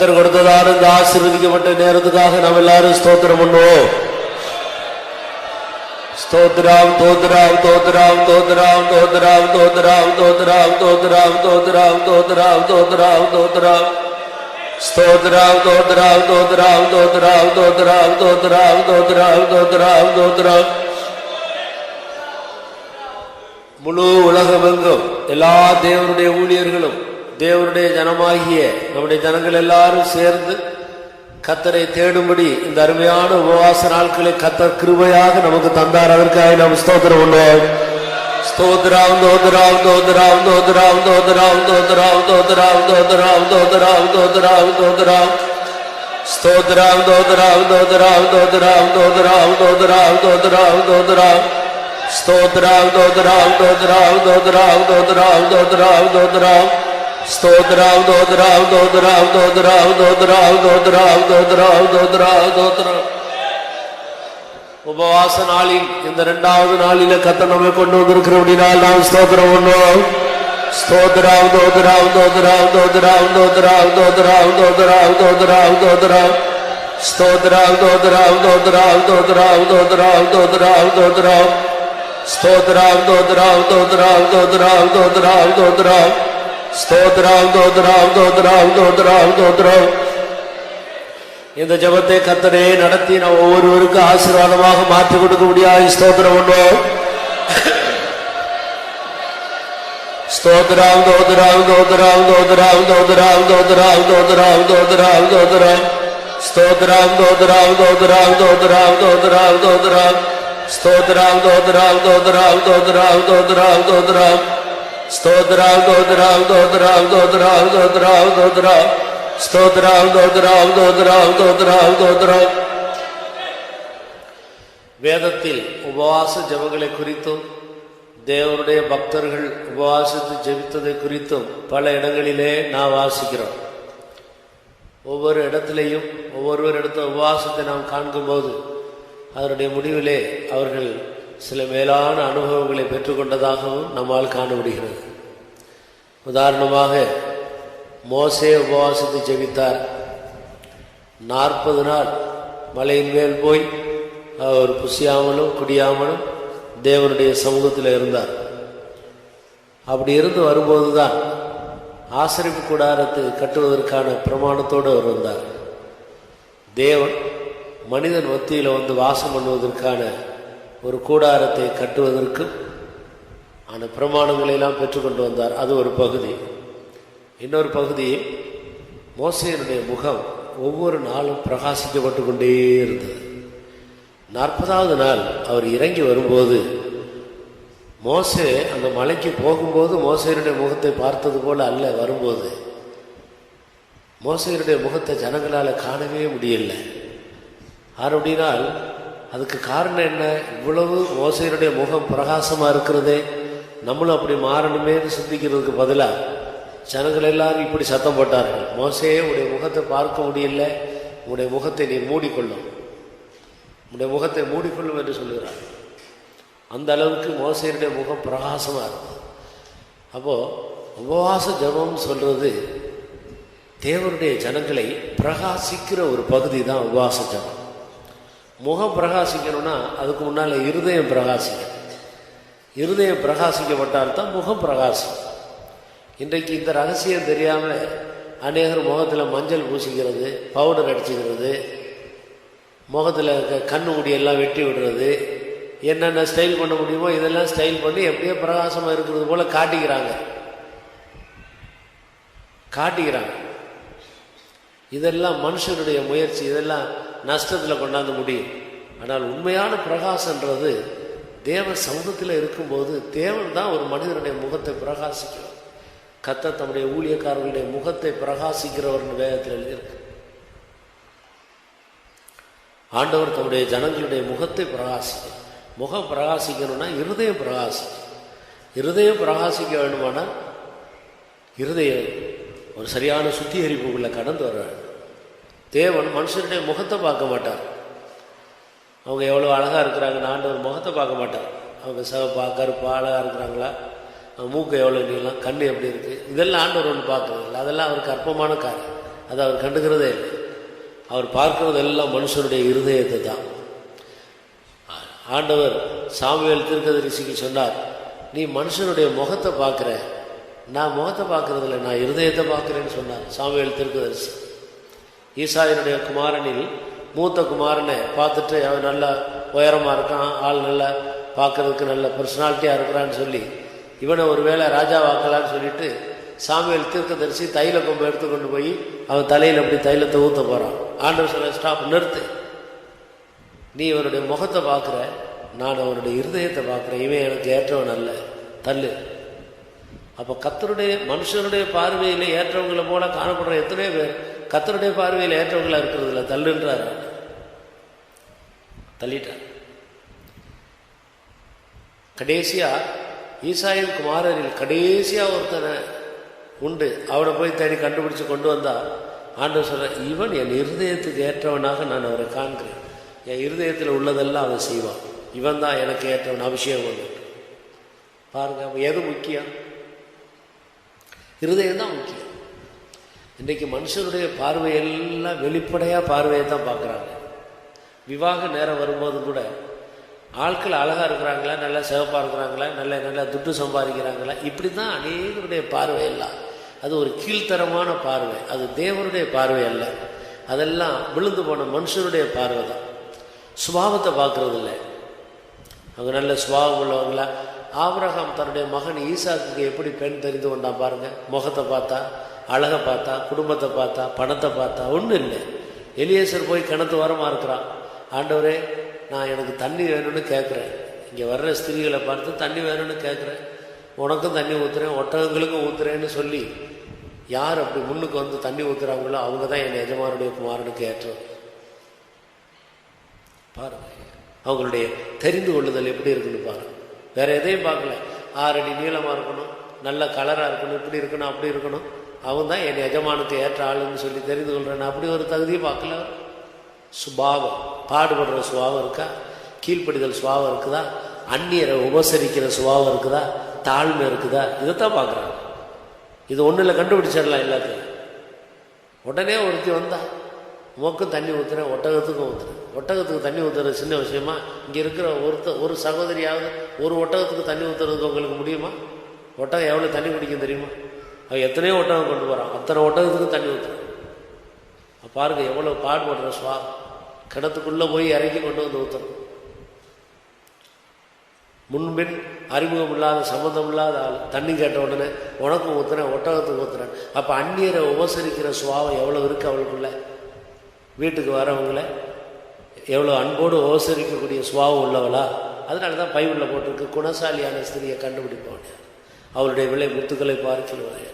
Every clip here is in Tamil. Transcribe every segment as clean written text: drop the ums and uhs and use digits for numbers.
கர்த்தர் கொடுத்ததான இந்த ஆசீர்வதிக்கப்பட்ட நேரத்துக்காக நாம் எல்லாரும் ஸ்தோத்திரம் பண்ணுவோம். ஸ்தோத்திரம் தோத்திரம் தோத்திரம் தோத்திரம் தோத்திரம் தோத்திரம் தோத்திரம் தோத்திரம் தோத்திரம் தோத்திரம் தோத்திரம் தோத்திரம் ஸ்தோத்திரம் தோத்திரம் தோத்திரம் தோத்திரம் தோத்திரம் தோத்திரம் தோத்திரம் தோத்திரம் தோத்திரம். முழு உலகமெங்கும் எல்லா தேவனுடைய ஊழியர்களும் தேவனுடைய ஜனமாகிய நம்முடைய ஜனங்கள் எல்லாரும் சேர்ந்து கர்த்தரை தேடும்படி இந்த அருமையான உபவாச நாட்களை கர்த்தர் கிருபையாக நமக்கு தந்தார். அதற்காக நாம் ஸ்தோத்திரம் பண்ணுவோம். ஸ்தோத்திரம் தோத்திரம் தோத்திரம் தோத்திரம் தோத்திரம் தோத்திரம் தோத்திரம் தோத்திரம் தோத்திரம் தோத்திரம் தோத்திரம் ஸ்தோத்திரம் தோத்திரம் தோத்திரம் தோத்திரம் தோத்திரம் தோத்திரம் தோத்திரம் தோத்திரம் ஸ்தோத்திரம் தோத்திரம் தோத்திரம் தோத்திரம் தோத்திரம் தோத்திரம் தோத்திரம் ஸ்தோத்திரம் தோத்திரம் தோத்திரம் தோத்திரம் தோத்திரம் தோத்திரம் தோத்திரம் தோத்திரம் தோத்திரம். உபவாச நாளில் இந்த 2வது நாளில கர்த்தர் நம்மை கொண்டு வந்திருக்கிறபடினால் நாம் ஸ்தோத்திரம் பண்ணுவோம். ஸ்தோத்திரம் தோத்திரம் தோத்திரம் தோத்திரம் தோத்திரம் தோத்திரம் தோத்திரம் தோத்திரம் தோத்திரம் ஸ்தோத்திரம் தோத்திரம் தோத்திரம் தோத்திரம் தோத்திரம் தோத்திரம் தோத்திரம் ஸ்தோத்திரம் தோத்திரம் தோத்திரம் தோத்திரம் தோத்திரம் தோத்திரம் ஸ்தோத்திரம் தோத்திரம் தோத்திரம் தோத்திரம் தோத்திரம். இந்த ஜெபத்தை கர்த்தரே நடத்தி நாம் ஒவ்வொருவருக்கும் ஆசீர்வாதமாக மாற்றி கொடுக்க முடியாது. ஸ்தோத்திரம் பண்ணுவோம். ஸ்தோத்திரம் தோத்திரம் தோத்திரம் தோத்திரம் தோத்திரம் தோத்திரம் தோத்திரம் தோத்திரம் தோத்திரம் ஸ்தோத்திரம் தோத்திரம் தோத்திரம் தோத்திரம் தோத்திரம் தோத்திரம் ஸ்தோத்திரம் தோத்திரம் தோத்திரம் தோத்திரம் தோத்திரம் தோத்திரம் ஸ்தோத்திரம் தோத்திரம் தோத்திரம் தோத்திரம் தோத்திரம் தோத்திரம் ஸ்தோத்திரம் தோத்திரம் தோத்திரம் தோத்திரம் தோத்திரம். வேதத்தில் உபவாச ஜெபங்களை குறித்தும் தேவனுடைய பக்தர்கள் உபவாசித்து ஜெபித்ததை குறித்தும் பல இடங்களிலே நாம் வாசிக்கிறோம். ஒவ்வொரு இடத்திலேயும் ஒவ்வொருவர் எடுத்த உபவாசத்தை நாம் காண்கும்போது அதனுடைய முடிவிலே அவர்கள் சில மேலான அனுபவங்களை பெற்றுக்கொண்டதாகவும் நம்மால் காண முடிகிறது. உதாரணமாக மோசே உபவாசத்தை ஜெபித்தார். 40 நாள் மலையின் மேல் போய் அவர் புசியாமலும் குடியாமலும் தேவனுடைய சமூகத்தில் இருந்தார். அப்படி இருந்து வரும்போதுதான் ஆசரிப்பு கூடாரத்தை கட்டுவதற்கான பிரமாணத்தோடு அவர் வந்தார். தேவன் மனிதன் மத்தியில் வந்து வாசம் பண்ணுவதற்கான ஒரு கூடாரத்தை கட்டுவதற்கும் அந்த பிரமாணங்களை எல்லாம் பெற்றுக்கொண்டு வந்தார். அது ஒரு பகுதி. இன்னொரு பகுதி, மோசேயினுடைய முகம் ஒவ்வொரு நாளும் பிரகாசிக்கப்பட்டு கொண்டே இருந்தது. 40வது நாள் அவர் இறங்கி வரும்போது மோசே அந்த மலைக்கு போகும்போது மோசேயினுடைய முகத்தை பார்த்தது போல அல்ல, வரும்போது மோசேயினுடைய முகத்தை ஜனங்களால் காணவே முடியல. அப்படினால் அதுக்கு காரணம் என்ன? இவ்வளவு மோசேயினுடைய முகம் பிரகாசமாக இருக்கிறதே, நம்மளும் அப்படி மாறணுமேன்னு சிந்திக்கிறதுக்கு பதிலாக ஜனங்கள் எல்லாரும் இப்படி சத்தம் போட்டார்கள், மோசே உடைய முகத்தை பார்க்க முடியல, உடைய முகத்தை நீ மூடிக்கொள்ளும், உடைய முகத்தை மூடிக்கொள்ளும் என்று சொல்லுகிறார். அந்த அளவுக்கு மோசேயினுடைய முகம் பிரகாசமாக இருக்கும். அப்போது உபவாச ஜெபம் சொல்கிறது தேவனுடைய ஜனங்களை பிரகாசிக்கிற ஒரு பகுதி தான் உபவாச ஜெபம். முகம் பிரகாசிக்கணும்னா அதுக்கு முன்னால் இருதயம் பிரகாசிக்கணும். இருதயம் பிரகாசிக்கப்பட்டால்தான் முகம் பிரகாசிக்கும். இன்றைக்கு இந்த ரகசியம் தெரியாமல் அநேகர் முகத்தில் மஞ்சள் பூசிக்கிறது, பவுடர் அடிச்சுக்கிறது, முகத்தில் கண்ணு முடியெல்லாம் வெட்டி விடுறது, என்னென்ன ஸ்டைல் பண்ண முடியுமோ இதெல்லாம் ஸ்டைல் பண்ணி எப்படியோ பிரகாசமாக இருக்கிறது போல காட்டிக்கிறாங்க. இதெல்லாம் மனுஷனுடைய முயற்சி, இதெல்லாம் நஷ்டத்தில் கொண்டாந்து முடியும். ஆனால் உண்மையான பிரகாசன்றது தேவ சமூகத்தில் இருக்கும்போது தேவன் தான் ஒரு மனிதனுடைய முகத்தை பிரகாசிக்கிறார். கர்த்தர் தம்முடைய ஊழியக்காரர்களுடைய முகத்தை பிரகாசிக்கிறவர் வேதத்தில் எழுதியிருக்கு. ஆண்டவர் தம்முடைய ஜனங்களுடைய முகத்தை பிரகாசிக்க, முகம் பிரகாசிக்கணும்னா இருதயம் பிரகாசிக்கும். இருதயம் பிரகாசிக்க வேண்டுமானால் இருதயம் ஒரு சரியான சுத்திகரிப்புக்குள்ள கடந்து வர வேண்டும். தேவன் மனுஷனுடைய முகத்தை பார்க்க மாட்டார். அவங்க எவ்வளோ அழகாக இருக்கிறாங்கன்னு ஆண்டவர் முகத்தை பார்க்க மாட்டார். அவங்க சிவப்பா கருப்பா அழகாக இருக்கிறாங்களா, அவங்க மூக்கு எவ்வளோ நீளம், கண் எப்படி இருக்குது, இதெல்லாம் ஆண்டவர் ஒன்று பார்க்குறதில்ல. அதெல்லாம் அவருக்கு அற்பமான காரியம். அதை அவர் கண்டுக்கிறதே இல்லை. அவர் பார்க்கறது எல்லாம் மனுஷனுடைய இருதயத்தை தான். ஆண்டவர் சாமுவேல் தீர்க்கதரிசிக்கு சொன்னார், நீ மனுஷனுடைய முகத்தை பார்க்குற, நான் முகத்தை பார்க்கறதில்ல, நான் இருதயத்தை பார்க்குறேன்னு சொன்னார் சாமுவேல் தீர்க்கதரிசி. ஈசாயினுடைய குமாரனில் மூத்த குமாரனை பார்த்துட்டு அவன் நல்லா உயரமாக இருக்கான், ஆள் நல்லா பார்க்கறதுக்கு நல்ல பர்சனாலிட்டியாக இருக்கிறான்னு சொல்லி இவனை ஒரு வேளை ராஜாவாக்கலான்னு சொல்லிட்டு சாமுவேல் தீர்க்கதரிசி தைல கொம்பை எடுத்து கொண்டு போய் அவன் தலையில் அப்படி தைலத்தை ஊற்ற போகிறான். ஆண்டவர் சொல்ல, ஸ்டாப், நிறுத்து, நீ இவனுடைய முகத்தை பார்க்குற, நான் அவனுடைய இருதயத்தை பார்க்குறேன், இவன் எனக்கு ஏற்றவன் அல்ல, தள்ளு. அப்போ கர்த்தருடைய மனுஷனுடைய பார்வையில் ஏற்றவங்களை போல காணப்படுற எத்தனையோ பேர் கர்த்தருடைய பார்வையில் ஏற்றவங்களா இருக்கிறது இல்லை, தள்ளுன்றார், தள்ளிட்டார். கடைசியா ஈசாயின் குமாரரில் கடைசியா ஒருத்தனை உண்டு, அவனை போய் தேடி கண்டுபிடிச்சு கொண்டு வந்தா ஆண்டவர் சொல்ற, இவன் என் இருதயத்துக்கு ஏற்றவனாக நான் அவரை காண்கிறேன், என் இருதயத்தில் உள்ளதெல்லாம் அவன் செய்வான், இவன் தான் எனக்கு ஏற்றவன், அபிஷேகம் ஒன்று. பாருங்க, அப்போ எது முக்கியம்? இருதயம் தான் முக்கியம். இன்றைக்கு மனுஷனுடைய பார்வையெல்லாம் வெளிப்படையாக பார்வையை தான் பார்க்குறாங்க. விவாக நேரம் வரும்போது கூட ஆட்கள் அழகாக இருக்கிறாங்களா, நல்லா சிவப்பாக இருக்கிறாங்களா, நல்லா துட்டு சம்பாதிக்கிறாங்களா, இப்படி தான் அநேகருடைய பார்வையெல்லாம். அது ஒரு கீழ்த்தரமான பார்வை, அது தேவனுடைய பார்வை அல்ல, அதெல்லாம் விழுந்து போன மனுஷனுடைய பார்வை தான். சுபாவத்தை பார்க்கறது இல்லை. அவங்க நல்ல சுபாவம் உள்ளவங்களா. ஆபிரகாம் தன்னுடைய மகன் ஈசாக்குக்கு எப்படி பெண் தெரிந்து கொண்டான் பாருங்க. முகத்தை பார்த்தா, அழகை பார்த்தா, குடும்பத்தை பார்த்தா, பணத்தை பார்த்தா, ஒன்றும் இல்லை. எலியேசர் போய் கிணத்து வரமாக இருக்கிறான், ஆண்டவரே நான் எனக்கு தண்ணி வேணும்னு கேட்குறேன், இங்கே வர்ற ஸ்திரீகளை பார்த்து தண்ணி வேணும்னு கேட்குறேன், உனக்கும் தண்ணி ஊற்றுறேன், ஒட்டகங்களுக்கும் ஊற்றுறேன்னு சொல்லி யார் அப்படி முன்னுக்கு வந்து தண்ணி ஊற்றுறாங்களோ அவங்க தான் என் எஜமானுடைய குமாரனுக்கு ஏற்றோம். பாருங்க, அவங்களுடைய தெரிந்து கொள்ளுதல் எப்படி இருக்குன்னு பாருங்க. வேற எதையும் பார்க்கல, 6 அடி நீளமாக இருக்கணும், நல்ல கலராக இருக்கணும், இப்படி இருக்கணும், அப்படி இருக்கணும், அவன் தான் என் எஜமானுக்கு ஏற்ற ஆளுன்னு சொல்லி தெரிந்து கொள்றேன். அப்படி ஒரு தகுதியை பார்க்கல. சுபாவம், பாடுபடுற சுபாவம் இருக்கா, கீழ்ப்படிதல் சுபாவம் இருக்குதா, அந்நியரை உபசரிக்கிற சுபாவம் இருக்குதா, தாழ்மை இருக்குதா, இதைத்தான் பார்க்குறாங்க. இது ஒன்றில் கண்டுபிடிச்சிடலாம் எல்லாத்தையும். உடனே ஒருத்தி வந்தா, உமக்கும் தண்ணி ஊற்றுறேன், ஒட்டகத்துக்கும் ஊற்றுறேன். ஒட்டகத்துக்கு தண்ணி ஊற்றுறது சின்ன விஷயமா? இங்கே இருக்கிற ஒரு சகோதரியாவது ஒரு ஒட்டகத்துக்கு தண்ணி ஊற்றுறதுக்கு உங்களுக்கு முடியுமா? ஒட்டகம் எவ்வளோ தண்ணி குடிக்கும் தெரியுமா? அவன் எத்தனையோ ஒட்டகம் கொண்டு போகிறான், அத்தனை ஒட்டகத்துக்கு தண்ணி ஊற்றுறான். பாருங்க எவ்வளோ பாடுபடுற சுவாபம். கிணத்துக்குள்ளே போய் இறக்கி கொண்டு வந்து ஊற்றுறோம். முன்பின் அறிமுகம் இல்லாத, சம்மந்தம் இல்லாத ஆள் தண்ணி கேட்ட உடனே உனக்கும் ஊற்றுறேன், ஒட்டகத்துக்கு ஊற்றுறேன். அப்போ அந்நியரை உபசரிக்கிற சுபாவம் எவ்வளோ இருக்குது அவளுக்குள்ள. வீட்டுக்கு வரவங்களை எவ்வளோ அன்போடு உபசரிக்கக்கூடிய சுபாவம் உள்ளவளா. அதனால தான் பைபிளில் போட்டிருக்கு, குணசாலியான ஸ்திரியை கண்டுபிடிப்போம், அவளுடைய விலை முத்துக்களை பார்க்கிறவங்க.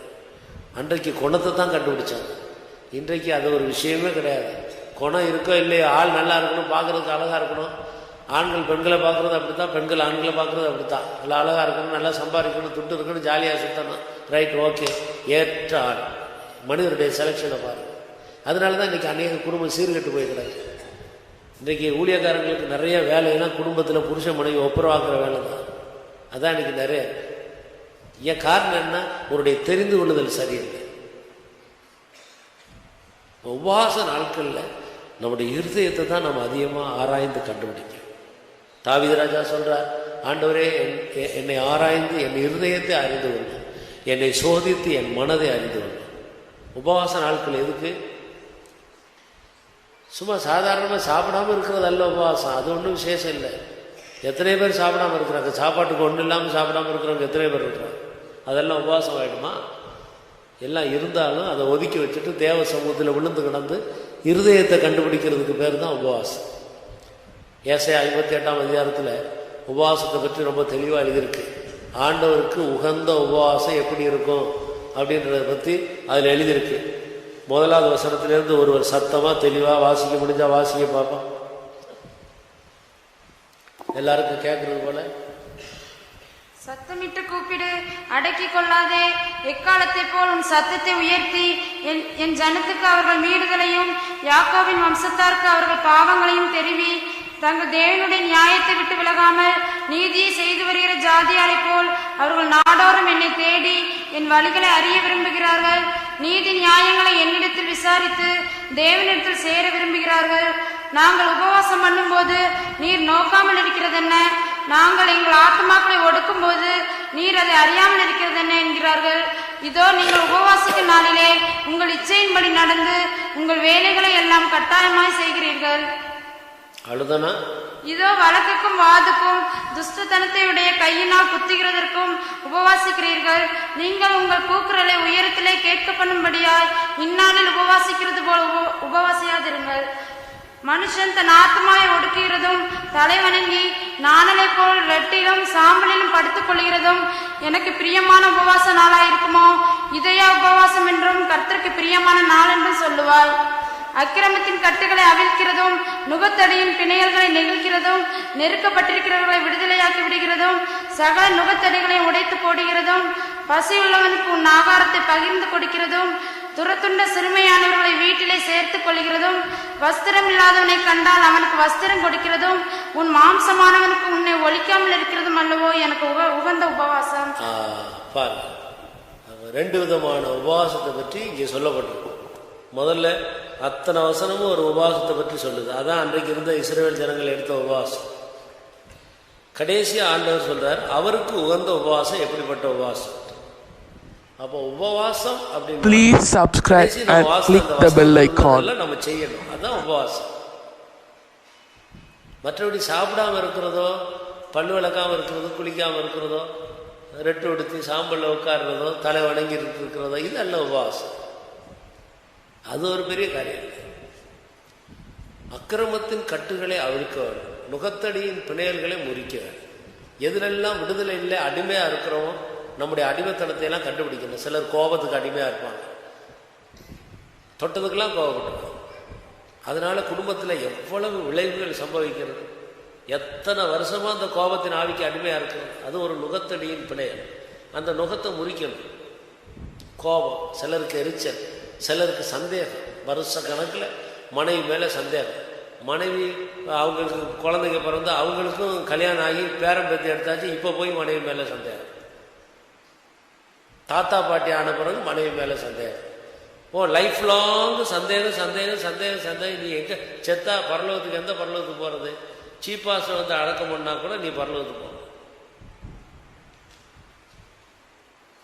அன்றைக்கு குணத்தை தான் கண்டுபிடிச்சாங்க, இன்றைக்கு அது ஒரு விஷயமே கிடையாது. குணம் இருக்கோ இல்லையோ, ஆள் நல்லா இருக்கணும், பார்க்குறதுக்கு அழகாக இருக்கணும். ஆண்கள் பெண்களை பார்க்குறது அப்படி தான், பெண்கள் ஆண்களை பார்க்குறது அப்படி தான். நல்லா அழகாக இருக்கணும், நல்லா சம்பாதிக்கணும், துட்டு இருக்கணும், ஜாலியாக சுற்றணும், ரைட், ஓகே, ஏற்ற ஆள். மனிதருடைய செலெக்ஷனை பாருங்கள். அதனால தான் இன்றைக்கி அநேக குடும்பம் சீர்கெட்டு போய்க்கிறாங்க. இன்றைக்கி ஊழியக்காரங்களுக்கு நிறைய வேலையெல்லாம் குடும்பத்தில் புருஷ மனைவி ஒப்புரவாக்குற வேலை தான். அதான் இன்றைக்கி நிறைய. ஏன் காரணம் என்ன? உன்னுடைய தெரிந்து கொள்ளுதல் சரியில்லை. உபவாச நாட்களில் நம்முடைய இருதயத்தை தான் நம்ம அதிகமாக ஆராய்ந்து கண்டுபிடிக்கணும். தாவீது ராஜா சொல்றார், ஆண்டவரே என்னை ஆராய்ந்து என் இருதயத்தை அறிந்து கொள்ளும், என்னை சோதித்து என் மனதை அறிந்து கொள்ளும். உபவாச நாட்கள் எதுக்கு? சும்மா சாதாரணமாக சாப்பிடாமல் இருக்கிறது அல்ல உபவாசம். அது ஒன்றும் விசேஷம் இல்லை. எத்தனை பேர் சாப்பிடாமல் இருக்கிறாங்க? சாப்பாட்டுக்கு ஒன்றும் இல்லாமல் சாப்பிடாமல் இருக்கிறவங்க எத்தனை பேர் இருக்கிறாங்க? அதெல்லாம் உபவாசம் ஆகிடுமா? எல்லாம் இருந்தாலும் அதை ஒதுக்கி வச்சுட்டு தேவ சமூகத்தில் விழுந்து கிடந்து இருதயத்தை கண்டுபிடிக்கிறதுக்கு பேர் தான் உபவாசம். ஏசாயா 58ஆம் அதிகாரத்தில் உபவாசத்தை பற்றி ரொம்ப தெளிவாக எழுதியிருக்கு. ஆண்டவருக்கு உகந்த உபவாசம் எப்படி இருக்கும் அப்படின்றத பற்றி அதில் எழுதியிருக்கு. 1வது வசனத்திலேருந்து ஒருவர் சத்தமாக தெளிவாக வாசிக்க முடிஞ்சால் வாசிக்க பார்ப்போம். எல்லாருக்கும் கேட்கறது போல. சத்தமிட்டு கூப்பிடு, அடக்கி கொள்ளாதே. எக்காலத்தை போல் உன் சத்தத்தை உயர்த்தி என் ஜனத்துக்கு அவர்கள் மீறுதலையும் யாக்கோபின் வம்சத்தாருக்கு அவர்கள் பாவங்களையும் தெரிவி. தங்கள் தேவனுடைய நியாயத்தை விட்டு விலகாமல் நீதியை செய்து வருகிற ஜாதியாரை போல் அவர்கள் நாடோறும் என்னை தேடி என் வழிகளை அறிய விரும்புகிறார்கள். நீதி நியாயங்களை என்னிடத்தில் விசாரித்து தேவனிடத்தில் சேர விரும்புகிறார்கள். நாங்கள் உபவாசம் பண்ணும்போது நீர் நோக்காமல் இருக்கிறதென்ன? நாங்கள் எங்கள் ஆத்மாக்களை ஒடுக்கும் போது நீர் அதை அறியாமல் இருக்கிறதென்ன என்கிறார்கள். இதோ நீங்கள் உபவாசிக்கும் நாளிலே உங்கள் இச்சையின்படி நடந்து உங்கள் வேலைகளை எல்லாம் கட்டாயமாய் செய்கிறீர்கள். அழுதனா இதோ வழக்குக்கும் வாதுக்கும் துஷ்டத்தனத்தை உடைய கையினால் குத்துகிறதற்கும் உபவாசிக்கிறீர்கள். நீங்கள் உங்கள் கூக்குரலை உயரத்திலே கேட்க பண்ணும்படியாய் இந்நாளில் உபவாசிக்கிறது போல் உபவாசியாதிருங்கள். மனுஷன் தன் ஆத்மாவை ஒடுக்குகிறதும் தலைவணங்கி நாணலை போல் ரெட்டிலும் சாம்பலிலும் படுத்துக் கொள்கிறதும் எனக்கு பிரியமான உபவாச நாளாயிருக்குமோ? இதையா உபவாசம் என்றும் கர்த்தருக்கு பிரியமான நாள் என்றும் சொல்லுவாய். அக்கிரமத்தின் கட்டுகளை அவிழ்க்கிறதும் நுகத்தடியின் பிணையல்களை நெகிழ்கிறதும் நெருக்கப்பட்டிருக்கிறவர்களை விடுதலையாக்கி விடுகிறதும் சகல நுகத்தடிகளை உடைத்து போடுகிறதும் பசியுள்ளவனுக்கு உன் ஆகாரத்தை பகிர்ந்து கொடுக்கிறதும் துரத்துண்ட சிறுமையானவர்களை வீட்டிலே சேர்த்துக் கொள்கிறதும் வஸ்திரம் இல்லாதவனை கண்டால் அவனுக்கு வஸ்திரம் கொடுக்கிறதும் உன் மாம்சமானவனுக்கு உன்னை ஒழிக்காமல் இருக்கிறதும் அல்லவோ எனக்கு உகந்த உபவாசம். ரெண்டு விதமான உபவாசத்தை பற்றி இங்கே சொல்லப்பட்டிருக்கும். முதல்ல அத்தனை வசனமும் ஒரு உபவாசத்தை பற்றி சொல்லுது. அதான் அன்றைக்கு இருந்த இஸ்ரவேல் ஜனங்கள் எடுத்த உபவாசம். கடைசி ஆண்டவர் சொல்றார் அவருக்கு உகந்த உபவாசம் எப்படிப்பட்ட உபவாசம். அப்போ உபவாசம் அப்படின்னு நம்ம செய்யணும். அதான் உபவாசம். மற்றபடி சாப்பிடாம இருக்கிறதோ, பல்லு விளக்காம இருக்கிறதோ, குளிக்காம இருக்கிறதோ, ரெட்டு உடுத்தி சாம்பல்ல உட்கார்றதோ, தலை வணங்கி இருக்கிறதோ, இது அல்ல உபவாசம். அது ஒரு பெரிய காரியம். அக்கிரமத்தின் கட்டுகளை அவிழ்க்க வேண்டும், நுகத்தடியின் பிணையல்களை முறிக்க வேண்டும். எதுலெல்லாம் விடுதலை இல்லை, அடிமையா இருக்கிறோமோ நம்முடைய அடிமைத்தனத்தை எல்லாம் கண்டுபிடிக்கணும். சிலர் கோபத்துக்கு அடிமையா இருப்பாங்க, தொட்டதுக்கெல்லாம் கோபப்பட்டுருப்பாங்க. அதனால குடும்பத்தில் எவ்வளவு விளைவுகள் சம்பவிக்கிறது. எத்தனை வருஷமா அந்த கோபத்தின் ஆவிக்கு அடிமையா இருக்கிறது. அது ஒரு நுகத்தடியின் பிணையல். அந்த நுகத்தை முறிக்கணும். கோபம், சிலருக்கு எரிச்சல், சிலருக்கு சந்தேகம். வருஷ கணக்கில் மனைவி மேலே சந்தேகம். மனைவி அவங்களுக்கு குழந்தைங்க பிறந்து அவங்களுக்கும் கல்யாணம் ஆகி பேரம் பேத்தி எடுத்தாச்சு, இப்போ போய் மனைவி மேலே சந்தேகம். தாத்தா பாட்டி ஆன பிறகு மனைவி மேலே சந்தேகம். லைஃப் லாங் சந்தேகம் சந்தேகம் சந்தேகம் சந்தேகம். நீ எங்கே செத்தா பரலோகத்துக்கு, எந்த பரலோகத்துக்கு போகிறது? சீப்பாஸை வந்து அடக்கம் பண்ணா கூட நீ பரலோகத்துக்கு போகணும்.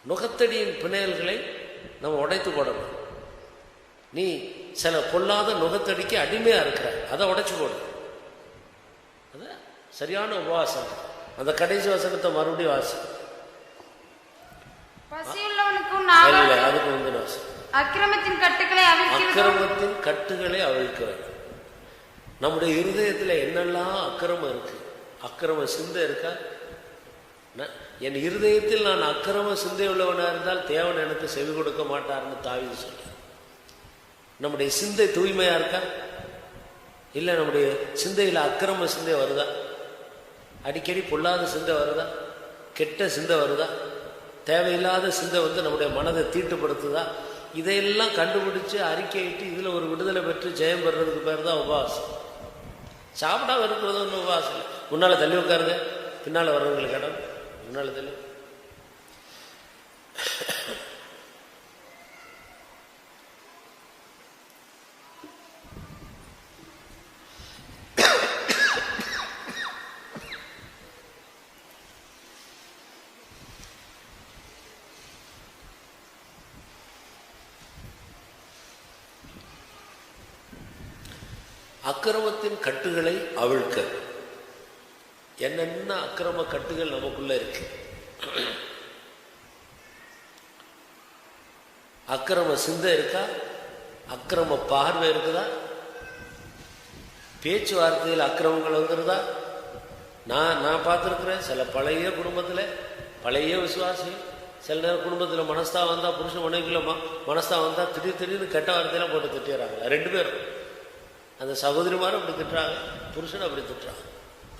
நுகத்தடியின் பிணையல்களை நம்ம உடைத்து போடணும். நீ சில பொல்லாத நுகத்தடிக்கு அடிமையா இருக்கிற, அதை உடைச்சு போடு. அது சரியான உபவாசம். அந்த கடைசி வசனத்தை மறுபடியும் வாசி. அதுக்கு முந்தின வாசம். அக்கிரமத்தின் கட்டுகளை அவிழ்க்க வேண்டும். நம்முடைய இருதயத்தில் என்னெல்லாம் அக்கிரமம் இருக்கு, அக்கிரம சிந்தை இருக்கா? என் இருதயத்தில் நான் அக்கிரம சிந்தை உள்ளவனா இருந்தால் தேவன் எனக்கு செவி கொடுக்க மாட்டார்னு தாவீது சொல்ற. நம்முடைய சிந்தை தூய்மையா இருக்கா? இல்லை நம்முடைய சிந்தையில் அக்கிரம சிந்தை வருதா? அடிக்கடி பொல்லாத சிந்தை வருதா? கெட்ட சிந்தை வருதா? தேவையில்லாத சிந்தை வந்து நம்முடைய மனதை தீட்டுப்படுத்துதா? இதையெல்லாம் கண்டுபிடிச்சு அறிக்கையிட்டு இதில் ஒரு விடுதலை பெற்று ஜெயம் பெறதுக்கு பேர் தான் உபவாசம். சாப்பிடாம இருக்கிறது ஒன்றும் உபவாசம் இல்லை. முன்னால் தள்ளி உட்காருங்க, பின்னால் வர்றவங்களுக்கு இடம். முன்னால் தள்ளி. அக்கிரமத்தின் கட்டுகளை அவிழ்க்க. என்னென்ன அக்கிரம கட்டுகள் நமக்குள்ள இருக்கு? அக்கிரம சிந்தை இருக்கா? அக்கிரம பார்வை இருக்குதா? பேச்சுவார்த்தையில் அக்கிரமங்கள் வந்துருதா? நான் பார்த்துருக்குறேன். சில பழைய குடும்பத்தில் பழைய விசுவாசி சில நேரம் குடும்பத்தில் மனஸ்தா வந்தால், புருஷன் மனைவிக்குள்ள மனஸ்தா வந்தால் திடீர்னு கெட்ட வார்த்தையெல்லாம் போட்டு திட்டுறாங்க. ரெண்டு பேரும், அந்த சகோதரிமாரும் அப்படி திட்டுறாங்க, புருஷன் அப்படி திட்டுறாங்க.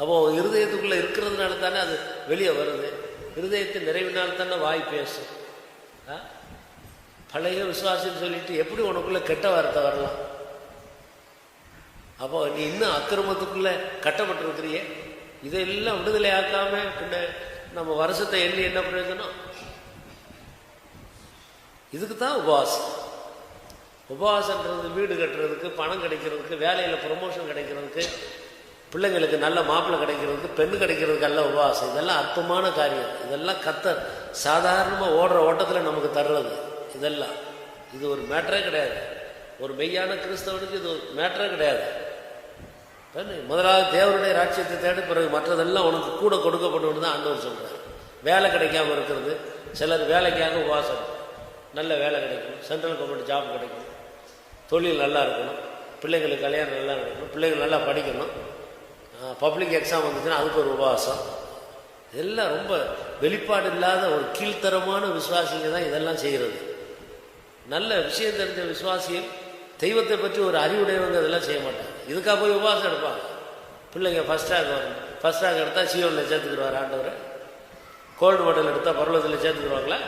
அப்போ இருதயத்துக்குள்ள இருக்கிறதுனால தானே அது வெளியே வருது. இருதயத்தின் நிறைவினால தானே வாய் பேசும். பழைய விசுவாசின்னு சொல்லிட்டு எப்படி உனக்குள்ள கெட்ட வார்த்தை வரலாம்? அப்போ நீ இன்னும் அக்கிரமத்துக்குள்ள கட்டப்பட்டிருக்கிறிய. இதெல்லாம் விடுதலை ஆக்காம பின்ன நம்ம வருஷத்தை எண்ணி என்ன பிரயோஜனம்? இதுக்கு தான் உபவாசம். உபவாசன்றது வீடு கட்டுறதுக்கு, பணம் கிடைக்கிறதுக்கு, வேலையில் ப்ரொமோஷன் கிடைக்கிறதுக்கு, பிள்ளைங்களுக்கு நல்ல மாப்பிள்ளை கிடைக்கிறதுக்கு, பெண்ணு கிடைக்கிறதுக்கு அல்ல உபவாசம். இதெல்லாம் அற்பமான காரியம். இதெல்லாம் கர்த்தர் சாதாரணமாக ஓடுற ஓட்டத்தில் நமக்கு தர்றது. இதெல்லாம் இது ஒரு மேட்டரே கிடையாது. ஒரு மெய்யான கிறிஸ்தவனுக்கு இது ஒரு மேட்டரே கிடையாது. முதலாவது தேவனுடைய ராஜ்யத்தை தேடி, பிறகு மற்றதெல்லாம் உனக்கு கூட கொடுக்கப்படும் தான் ஆண்டவர் சொல்கிறார். வேலை கிடைக்காம இருக்கிறது, சிலர் வேலைக்காக உபவாசம். நல்ல வேலை கிடைக்கணும், சென்ட்ரல் கவர்மெண்ட் ஜாப் கிடைக்கணும், தொழில் நல்லா இருக்கணும், பிள்ளைங்களுக்கு கல்யாணம் நல்லா நடக்கணும், பிள்ளைகள் நல்லா படிக்கணும், பப்ளிக் எக்ஸாம் வந்துச்சுன்னா அதுக்கு ஒரு உபவாசம். இதெல்லாம் ரொம்ப வெளிப்பாடு இல்லாத ஒரு கீழ்த்தரமான விசுவாசிங்க தான் இதெல்லாம் செய்கிறது. நல்ல விஷயம் தெரிஞ்ச விசுவாசிகள், தெய்வத்தை பற்றி ஒரு அறிவுடையவங்க இதெல்லாம் செய்ய மாட்டாங்க. இதுக்காக போய் உபவாசம் எடுப்பாங்க. பிள்ளைங்க ஃபர்ஸ்ட் ரேங்க் வரணும், ஃபர்ஸ்ட் ரேங்க் எடுத்தால் சியோனில் சேர்த்துக்கிடுவார் ஆண்டவர். கோல்டு மெடல் எடுத்தால் பரலோகத்தில் சேர்த்துக்கிடுவாங்களா?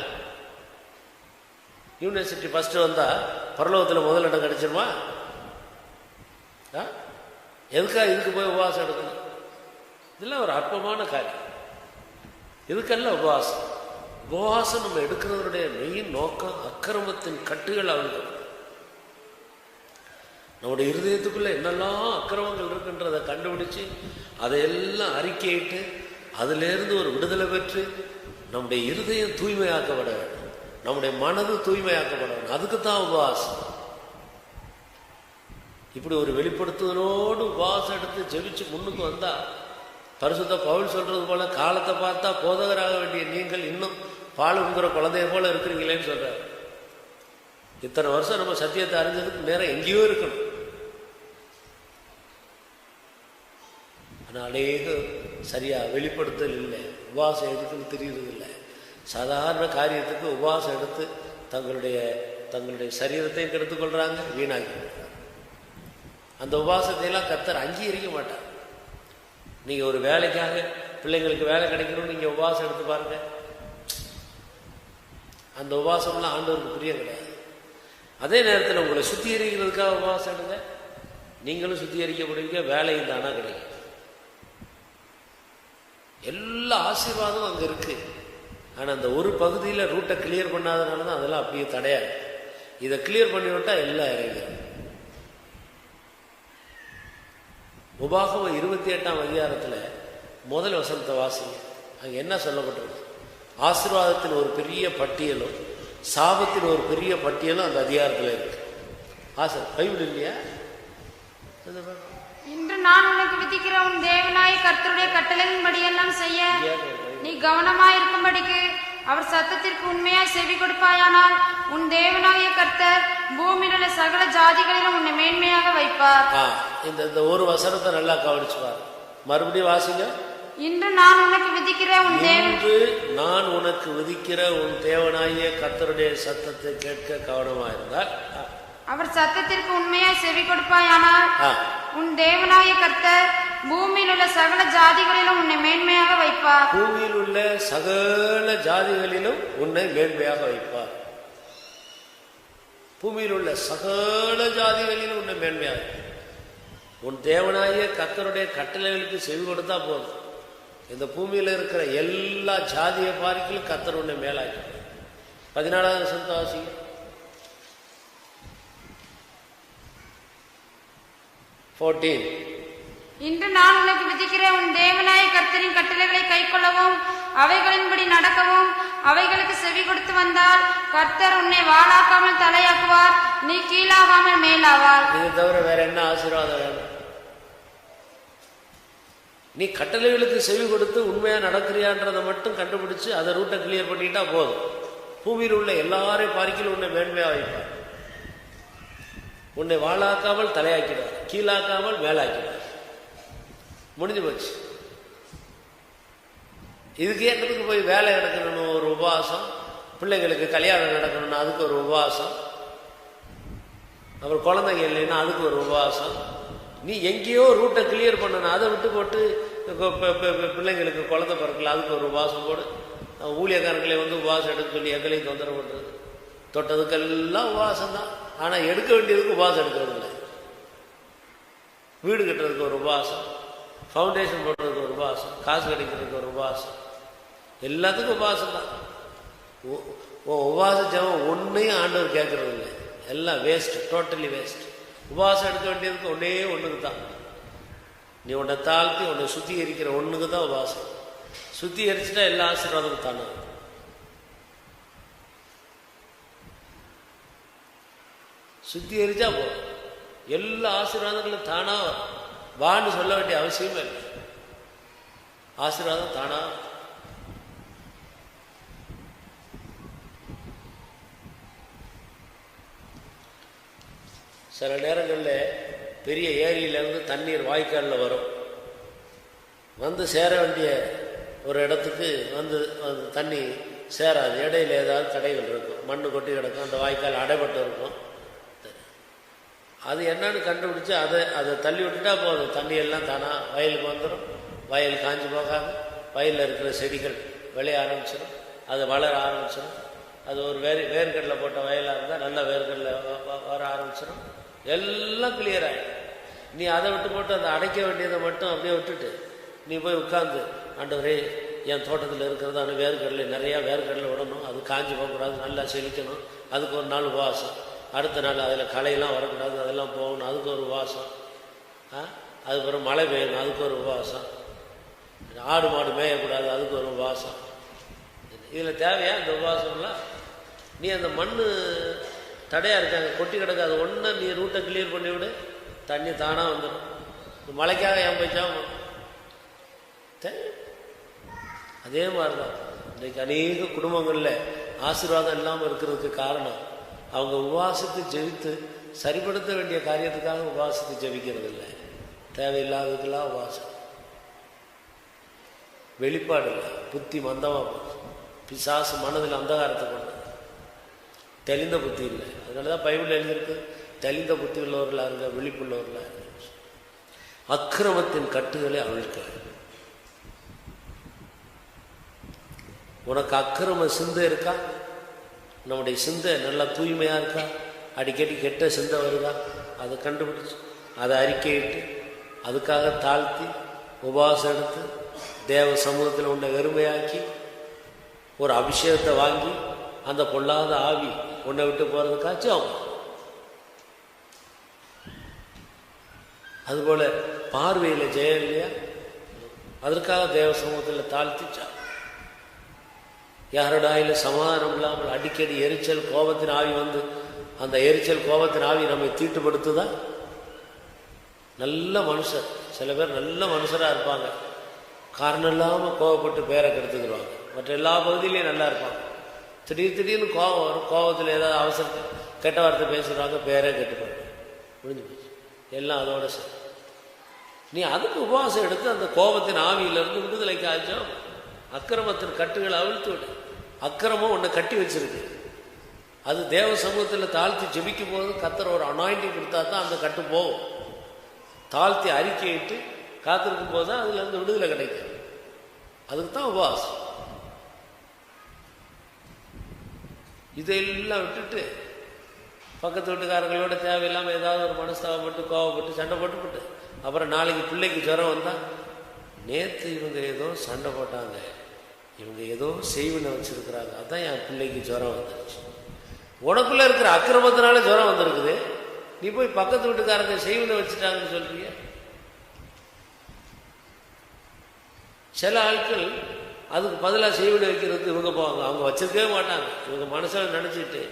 யூனிவர்சிட்டி ஃபஸ்ட்டு வந்தால் பரலோகத்தில் முதல் இடம் கிடைச்சிருமா? எதுக்காக இதுக்கு போய் உபவாசம் எடுக்கணும்? இதெல்லாம் ஒரு அற்பமான காரியம். இதுக்கெல்லாம் உபவாசம். உபவாசம் நம்ம எடுக்கிறதுடைய மெயின் நோக்கம் அக்கிரமத்தின் கட்டுகள் அவிழ்க்கும். நம்முடைய இருதயத்துக்குள்ள என்னெல்லாம் அக்கிரமங்கள் இருக்குன்றதை கண்டுபிடிச்சு அதையெல்லாம் அறிக்கையிட்டு அதிலிருந்து ஒரு விடுதலை பெற்று நம்முடைய இருதயம் தூய்மையாக்கப்பட வேண்டும், நம்முடைய மனது தூய்மையாக்கப்பட வேண்டும். அதுக்கு தான் உபவாசம். இப்படி ஒரு வெளிப்படுத்துவதோடு உபவாசம் எடுத்து ஜெபிச்சு முன்னுக்கு வந்தா, பரிசுத்த பவுல் சொல்றது போல காலத்தை பார்த்தா போதகராக வேண்டிய நீங்கள் இன்னும் பால் உண்கிற குழந்தைய போல இருக்கிறீங்களேன்னு சொல்றாரு. இத்தனை வருஷம் நம்ம சத்தியத்தை அறிஞ்சதுக்கு நேரம் எங்கேயோ இருக்கணும். ஆனால் அநேக சரியா வெளிப்படுத்தல் இல்லை. உபவாசம் எதுக்குன்னு தெரியறது இல்லை. சாதாரண காரியத்துக்கு உபவாசம் எடுத்து தங்களுடைய சரீரத்தையும் கெடுத்துக்கொள்றாங்க, வீணாக்கி. அந்த உபவாசத்தை எல்லாம் கர்த்தர் அங்கீகரிக்க மாட்டார். நீங்க ஒரு வேலைக்காக, பிள்ளைங்களுக்கு வேலை கிடைக்கணும்னு நீங்க உபவாசம் எடுத்து பாருங்க, அந்த உபவாசம்லாம் ஆண்டவருக்கு பிரியம் கிடையாது. அதே நேரத்தில் உங்களை சுத்திகரிக்கிறதுக்காக உபவாசம் எடுங்க, நீங்களும் சுத்திகரிக்கப்படுவீங்க, வேலையும் தானா கிடைக்கும். எல்லா ஆசீர்வாதமும் அங்கே இருக்கு. ஆனால் அந்த ஒரு பகுதியில் ரூட்டை கிளியர் பண்ணாதனால தான் அதெல்லாம் அப்படியே தடையாது. இதை கிளியர் பண்ணி விட்டா எல்லாம் இறங்கிடும். உபாகமம் 28ஆம் அதிகாரத்தில் முதல் வசனத்தை வாசிங்க. அங்கே என்ன சொல்லப்பட்டிருக்கு? ஆசீர்வாதத்தின் ஒரு பெரிய பட்டியலும் சாபத்தின் ஒரு பெரிய பட்டியலும் அந்த அதிகாரத்தில் இருக்கு. பைபிள் இல்லையா? இன்று நான் உனக்கு விதிக்கிற உன் தேவனாய் கர்த்தருடைய கட்டளையின்படியெல்லாம் செய்ய நீ கவனமாயிருக்கும்படிக்கு அவர் சத்தத்திற்கு உண்மையாய் செவி கொடுப்பாயானால் உன் தேவனாகிய கர்த்தர் பூமியில் உள்ள சகல ஜாதிகளிலும் உன்னை மேன்மையாக வைப்பார். இந்த ஒரு வசனத்தை நல்லா கவனிச்சுப்பார். மறுபடியும் வாசிங்க. இன்று நான் உனக்கு விதிக்கிற உன் தேவனாகிய கர்த்தருடைய சத்தத்தை கேட்க கவனமாயிருந்தால் அவர் சத்தத்திற்கு உண்மையாய் செவி கொடுப்பாயானால் உன் தேவனாகிய கர்த்தர் பூமியில் உள்ள சகல ஜாதிகளிலும் உன்னை மேன்மையாக வைப்பார். பூமியில் உள்ள சகல ஜாதிகளிலும் உன்னை மேன்மையாக வைப்பார். பூமியில் உள்ள சகல ஜாதிகளிலும் உன்னை மேன்மையாக. உன் தேவனாகிய கர்த்தருடைய கட்டளைகளுக்கு செவி கொடுத்தா போதும், இந்த பூமியில இருக்கிற எல்லா ஜாதியை பார்க்கலும் கர்த்தர் உன்னை மேலாக்கி. 14வது வசனத்தை வாசிங்க. இன்று நான் உனக்கு விதிக்கிற உன் தேவனாய கர்த்தரின் கட்டளைகளை கைக்கொள்ளவும் அவைகளின்படி நடக்கவும் அவைகளுக்கு செவி கொடுத்து வந்தால் கர்த்தர் உன்னை வாளாக்காமல் தலையாக்குவார், நீ கீழாகாமல் மேலாவார். இது தவிர வேற என்ன ஆசீர்வாதம் வேணும்? நீ கட்டளைகளுக்கு செவி கொடுத்து உண்மையா நடக்கிறியான்றதை மட்டும் கண்டுபிடிச்சு அதை ரூட்டை கிளியர் பண்ணிட்டா போதும். பூமியில் உள்ள எல்லாரையும் பார்க்கலும் உன்னை மேன்மையா வைப்பார். உன்னை வாழாக்காமல் தலையாக்கிடுவார், கீழாக்காமல் மேலாக்கிடுவார். முடிஞ்சு போச்சு. இதுக்கு என்னத்துக்கு போய் வேலை நடக்கணும்னு ஒரு உபவாசம், பிள்ளைங்களுக்கு கல்யாணம் நடக்கணும்னா அதுக்கு ஒரு உபவாசம், அப்புறம் குழந்தைங்க இல்லைன்னா அதுக்கு ஒரு உபவாசம். நீ எங்கேயோ ரூட்டை கிளியர் பண்ணணும், அதை விட்டு போட்டு பிள்ளைங்களுக்கு குழந்தை பிறக்கல அதுக்கு ஒரு உபவாசம் போடு. ஊழியக்காரங்களே வந்து உபவாசம் எடுக்க சொல்லி எங்களையும் தொந்தரவு பண்ணுறது. தொட்டதுக்கெல்லாம் உபவாசம் தான், ஆனால் எடுக்க வேண்டியதுக்கு உபவாசம் எடுக்கிறது இல்லை. வீடு கட்டுறதுக்கு ஒரு உபவாசம், ஃபவுண்டேஷன் போடுறதுக்கு ஒரு உபவாசம், காசு கிடைக்கிறதுக்கு ஒரு உபவாசம், எல்லாத்துக்கும் உபவாசம் தான். உபவாச ஜெபம் ஒன்றையும் ஆண்டவர் கேட்கறது இல்லை, எல்லாம் வேஸ்ட், டோட்டலி வேஸ்ட். உபவாசம் எடுக்க வேண்டியதுக்கு ஒன்றுக்கு தான். நீ உன்னை தாழ்த்தி உன்னை சுத்திகரிக்கிற ஒன்றுக்கு தான் உபவாசம். சுத்திகரிச்சுட்டா எல்லா ஆசீர்வாதமும் தானே. சுத்திகரிச்சா போதும், எல்லா ஆசீர்வாதங்களும் தானா வான்னு சொல்ல வேண்டிய அவசியமே இல்லை. ஆசீர்வாதம் தானா. சில நேரங்களில் பெரிய ஏரியிலேருந்து தண்ணீர் வாய்க்காலில் வரும், வந்து சேர வேண்டிய ஒரு இடத்துக்கு வந்து தண்ணி சேராது. இடையில ஏதாவது தடைகள் இருக்கும், மண் கொட்டி கிடக்கும், அந்த வாய்க்கால் அடைபட்டு இருக்கும். அது என்னன்னு கண்டுபிடிச்சி அதை தள்ளி விட்டுட்டா போதும், தண்ணியெல்லாம் தானாக வயலுக்கு வந்துடும். வயல் காஞ்சி போகாது, வயலில் இருக்கிற செடிகள் விளைய ஆரம்பிச்சிடும், அது வளர ஆரம்பிச்சிடும். அது ஒரு வேர்க்கடலை போட்ட வயலாக இருந்தால் நல்ல வேர்க்கடலை வர ஆரம்பிச்சிடும். எல்லாம் கிளியர் ஆகிடும். நீ அதை விட்டு போட்டு அதை அடைக்க வேண்டியதை மட்டும் அப்படியே விட்டுட்டு நீ போய் உட்காந்து, ஆண்டவரே என் தோட்டத்தில் இருக்கிறதான வேர்க்கடலை நிறையா வேர்க்கடலை விடணும், அது காஞ்சி போகக்கூடாது, நல்லா செழிக்கணும், அதுக்கு ஒரு நாள் உபவாசம். அடுத்த நாள் அதில் களையெல்லாம் வரக்கூடாது, அதெல்லாம் போகணும், அதுக்கு ஒரு உபவாசம். அதுக்கப்புறம் மழை பெய்யணும், அதுக்கு ஒரு உபவாசம். ஆடு மாடு மேயக்கூடாது, அதுக்கு ஒரு உபவாசம். இதில் தேவையா இந்த உபவாசம்லாம்? நீ அந்த மண் தடையாக இருக்காங்க, கொட்டி கிடக்காது, ஒன்று நீ ரூட்டை கிளியர் பண்ணி விடு, தண்ணி தானாக வந்துடும். மழைக்காக ஏன் போய்ச்சா? அதே மாதிரி தான் இன்றைக்கு அநேக குடும்பங்களில் ஆசீர்வாதம் இல்லாமல் இருக்கிறதுக்கு காரணம், அவங்க உபவாசத்தை ஜெபித்து சரிப்படுத்த வேண்டிய காரியத்துக்காக உபவாசத்தை ஜெபிக்கிறது இல்லை. தேவையில்லாததுக்கெல்லாம் உபவாசம். வெளிப்பாடு இல்லை, புத்தி மந்தமாக போச்சு. பிசாசு மனதில் அந்தகாரத்தை கொண்டு, தெளிந்த புத்தி இல்லை. அதனால தான் பைபிள் எழுதியிருக்கு, தெளிந்த புத்தி உள்ளவர்களாக இருங்க, விழிப்புள்ளவர்களாக இருங்க. அக்கிரமத்தின் கட்டுகளை அவிழ்க்க. உனக்கு அக்கிரம சிந்தை இருக்கா? நம்முடைய சிந்தை நல்லா தூய்மையாக இருக்கா? அடிக்கடி கெட்ட சிந்தை வருதா? அதை கண்டுபிடிச்சு அதை அறிக்கையிட்டு அதுக்காக தாழ்த்தி உபவாசம் எடுத்து தேவ சமூகத்தில் உன்னை வெறுமையாக்கி ஒரு அபிஷேகத்தை வாங்கி அந்த பொல்லாத ஆவி உன்னை விட்டு போகிறதுக்காச்சும் ஆகும். அதுபோல் பார்வையில் ஜெயம் இல்லையா? அதற்காக தேவ சமூகத்தில் தாழ்த்திச்சா. யாரோட ஆயில சமாதானம் இல்லாமல் அடிக்கடி எரிச்சல் கோபத்தின் ஆவி வந்து அந்த எரிச்சல் கோபத்தின் ஆவி நம்மை தீட்டுப்படுத்துதா? நல்ல மனுஷர், சில பேர் நல்ல மனுஷராக இருப்பாங்க, காரணம் இல்லாமல் கோபப்பட்டு பேரை கெடுத்துக்கிடுவாங்க. மற்ற எல்லா பகுதியிலையும் நல்லா இருப்பாங்க. திடீர்னு கோபம் வரும், கோபத்தில் ஏதாவது அவசர கெட்ட வார்த்தை பேசுகிறாங்க, பேரே கெட்டுப்பாங்க, முடிஞ்சு போச்சு எல்லாம் அதோட சரி. நீ அதுக்கு உபவாசம் எடுத்து அந்த கோபத்தின் ஆவியிலிருந்து விடுதலைக்கு ஆச்சும். அக்கிரமத்தின் கட்டுகளை அவிழ்த்து விடு. அக்கிரமம் உன்னை கட்டி வச்சிருக்கு. அது தேவ சமூகத்தில் தாழ்த்தி ஜெபிக்கும் போது கர்த்தர் ஒரு அனாயிண்டிங் கொடுத்தா தான் அந்த கட்டு போகும். தாழ்த்தி அறிக்கையிட்டு காத்திருக்கும் போது தான் அதுலேருந்து விடுதலை கிடைக்கும். அதுக்கு தான் உபவாசம். இதையெல்லாம் விட்டுட்டு பக்கத்து வீட்டுக்காரங்களோட தேவையில்லாமல் ஏதாவது ஒரு மனஸ்தாபப்பட்டு கோவப்பட்டு சண்டை போட்டுப்பட்டு அப்புறம் நாளைக்கு பிள்ளைக்கு ஜுரம் வந்தால், நேற்று இவங்க ஏதோ சண்டை போட்டாங்க, இவங்க ஏதோ செய்வினை வச்சுருக்கிறாங்க, அதான் என் பிள்ளைக்கு ஜுரம் வந்துருச்சு. உனக்குள்ளே இருக்கிற அக்கிரமத்தினால ஜுரம் வந்திருக்குது, நீ போய் பக்கத்து வீட்டுக்காரங்க செய்வினை வச்சுட்டாங்கன்னு சொல்றீங்க. சில ஆட்கள் அதுக்கு பதிலாக செய்வினை வைக்கிறதுக்கு இவங்க போவாங்க, அவங்க வச்சிருக்கவே மாட்டாங்க. இவங்க மனசில் நினச்சிட்டு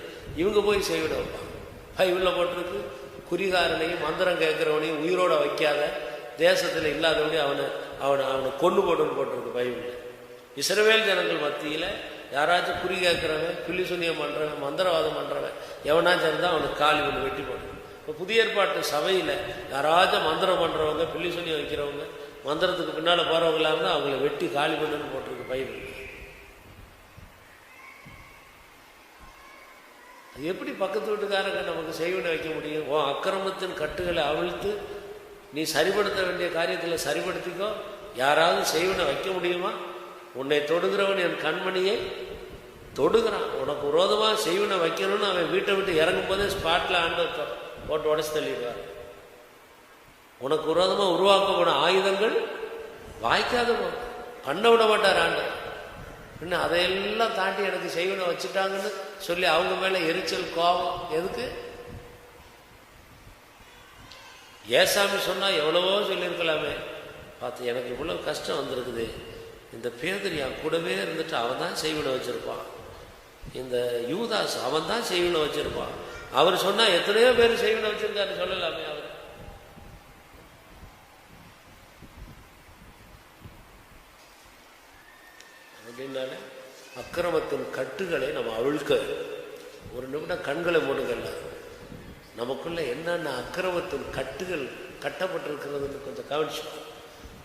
இவங்க போய் செய்வினை வைப்பாங்க. பைபிளில் போட்டிருக்கு, குறிகாரனையும் மந்திரம் கேட்குறவனையும் உயிரோட வைக்காத, தேசத்தில் இல்லாதவனையும் அவனை கொண்டு போட்டுன்னு போட்டிருக்கு பைபிளில். இஸ்ரவேல் ஜனங்கள் மத்தியில் யாராச்சும் குறி கேட்குறவன், பில்லி சுனியம் பண்ணுறவன், மந்திரவாதம் பண்ணுறவன் எவனாச்சும் இருந்தால் அவனுக்கு காலி ஒன்று வெட்டி போடுறவன். இப்போ புதிய ஏற்பாட்டு சபையில் யாராச்சும் மந்திரம் பண்ணுறவங்க, பில்லி சுனியம் வைக்கிறவங்க, மந்திரத்துக்கு பின்னால் போகிறவங்களாக இருந்தால் அவங்கள வெட்டி காலி பண்ணுன்னு போட்டிருக்கு பைபிள். அது எப்படி பக்கத்து வீட்டுக்காரங்க நமக்கு செய்வினை வைக்க முடியும்? ஓ அக்கிரமத்தின் கட்டுகளை அவிழ்த்து நீ சரிப்படுத்த வேண்டிய காரியத்தில் சரிப்படுத்திக்கோ. யாராவது செய்வினை வைக்க முடியுமா? உன்னை தொடுகிறவன் என் கண்மணியை தொடுகிறான். உனக்கு விரோதமாக செய்வினை வைக்கணும்னு அவன் வீட்டை விட்டு இறங்கும் போதே ஸ்பாட்டில் ஆண்டு போட்டு உடச்சி தள்ளிடுவார். உனக்கு விரோதமாக உருவாக்கப்படும் ஆயுதங்கள் வாய்க்காத பண்ண விட மாட்டார் ஆண்டு. இன்னும் அதையெல்லாம் தாண்டி எனக்கு செய்வனை வச்சுட்டாங்கன்னு சொல்லி அவங்க மேலே எரிச்சல் கோபம் எதுக்கு? ஏசாமி சொன்னால் எவ்வளவோ சொல்லியிருக்கலாமே. பார்த்து எனக்கு இவ்வளோ கஷ்டம் வந்திருக்குது, இந்த பேதர் என் கூடவே இருந்துட்டு அவன் தான் செய்வனை வச்சுருப்பான், இந்த யூதாஸ் அவன் தான் செய்வனை வச்சுருப்பான். அவர் சொன்னால் எத்தனையோ பேர் செய்வனை வச்சுருக்காரு சொல்லலாமே. அவர் அப்படின்னால அக்கிரமத்தின் கட்டுகளை நம்ம அவிழ்க்க ஒரு நிமிடம் கண்களை மூடுங்கல்ல. நமக்குள்ள என்னென்ன அக்கிரமத்தின் கட்டுகள் கட்டப்பட்டிருக்கிறதுன்னு கொஞ்சம் கவனிச்சு.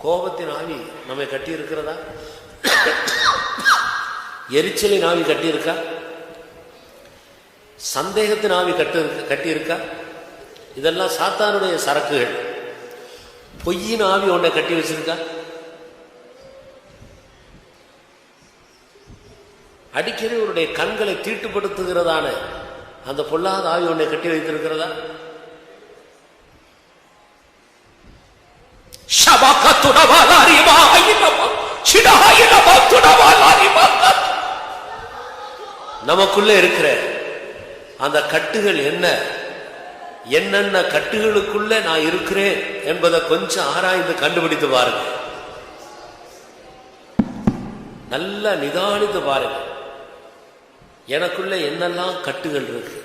கோபத்தின் ஆவி நம்மை கட்டி இருக்கிறதா? எரிச்சலின் ஆவி கட்டி இருக்கா? சந்தேகத்தின் ஆவி கட்டி இருக்கா? இதெல்லாம் சாத்தானுடைய சரக்குகள். பொய்யின் ஆவி உன்னை கட்டி வச்சிருக்கா? அடிக்கடி உன்னுடைய கண்களை தீட்டுப்படுத்துகிறதான அந்த பொல்லாத ஆவி உன்னை கட்டி வைத்திருக்கிறதா? நமக்குள்ள இருக்கிற அந்த கட்டுகள் என்ன, என்னென்ன கட்டுகளுக்குள்ள நான் இருக்கிறேன் என்பதை கொஞ்சம் ஆராய்ந்து கண்டுபிடித்து பாருங்க. நல்லா நிதானித்து பாருங்க. எனக்குள்ள என்னெல்லாம் கட்டுகள் இருக்கு?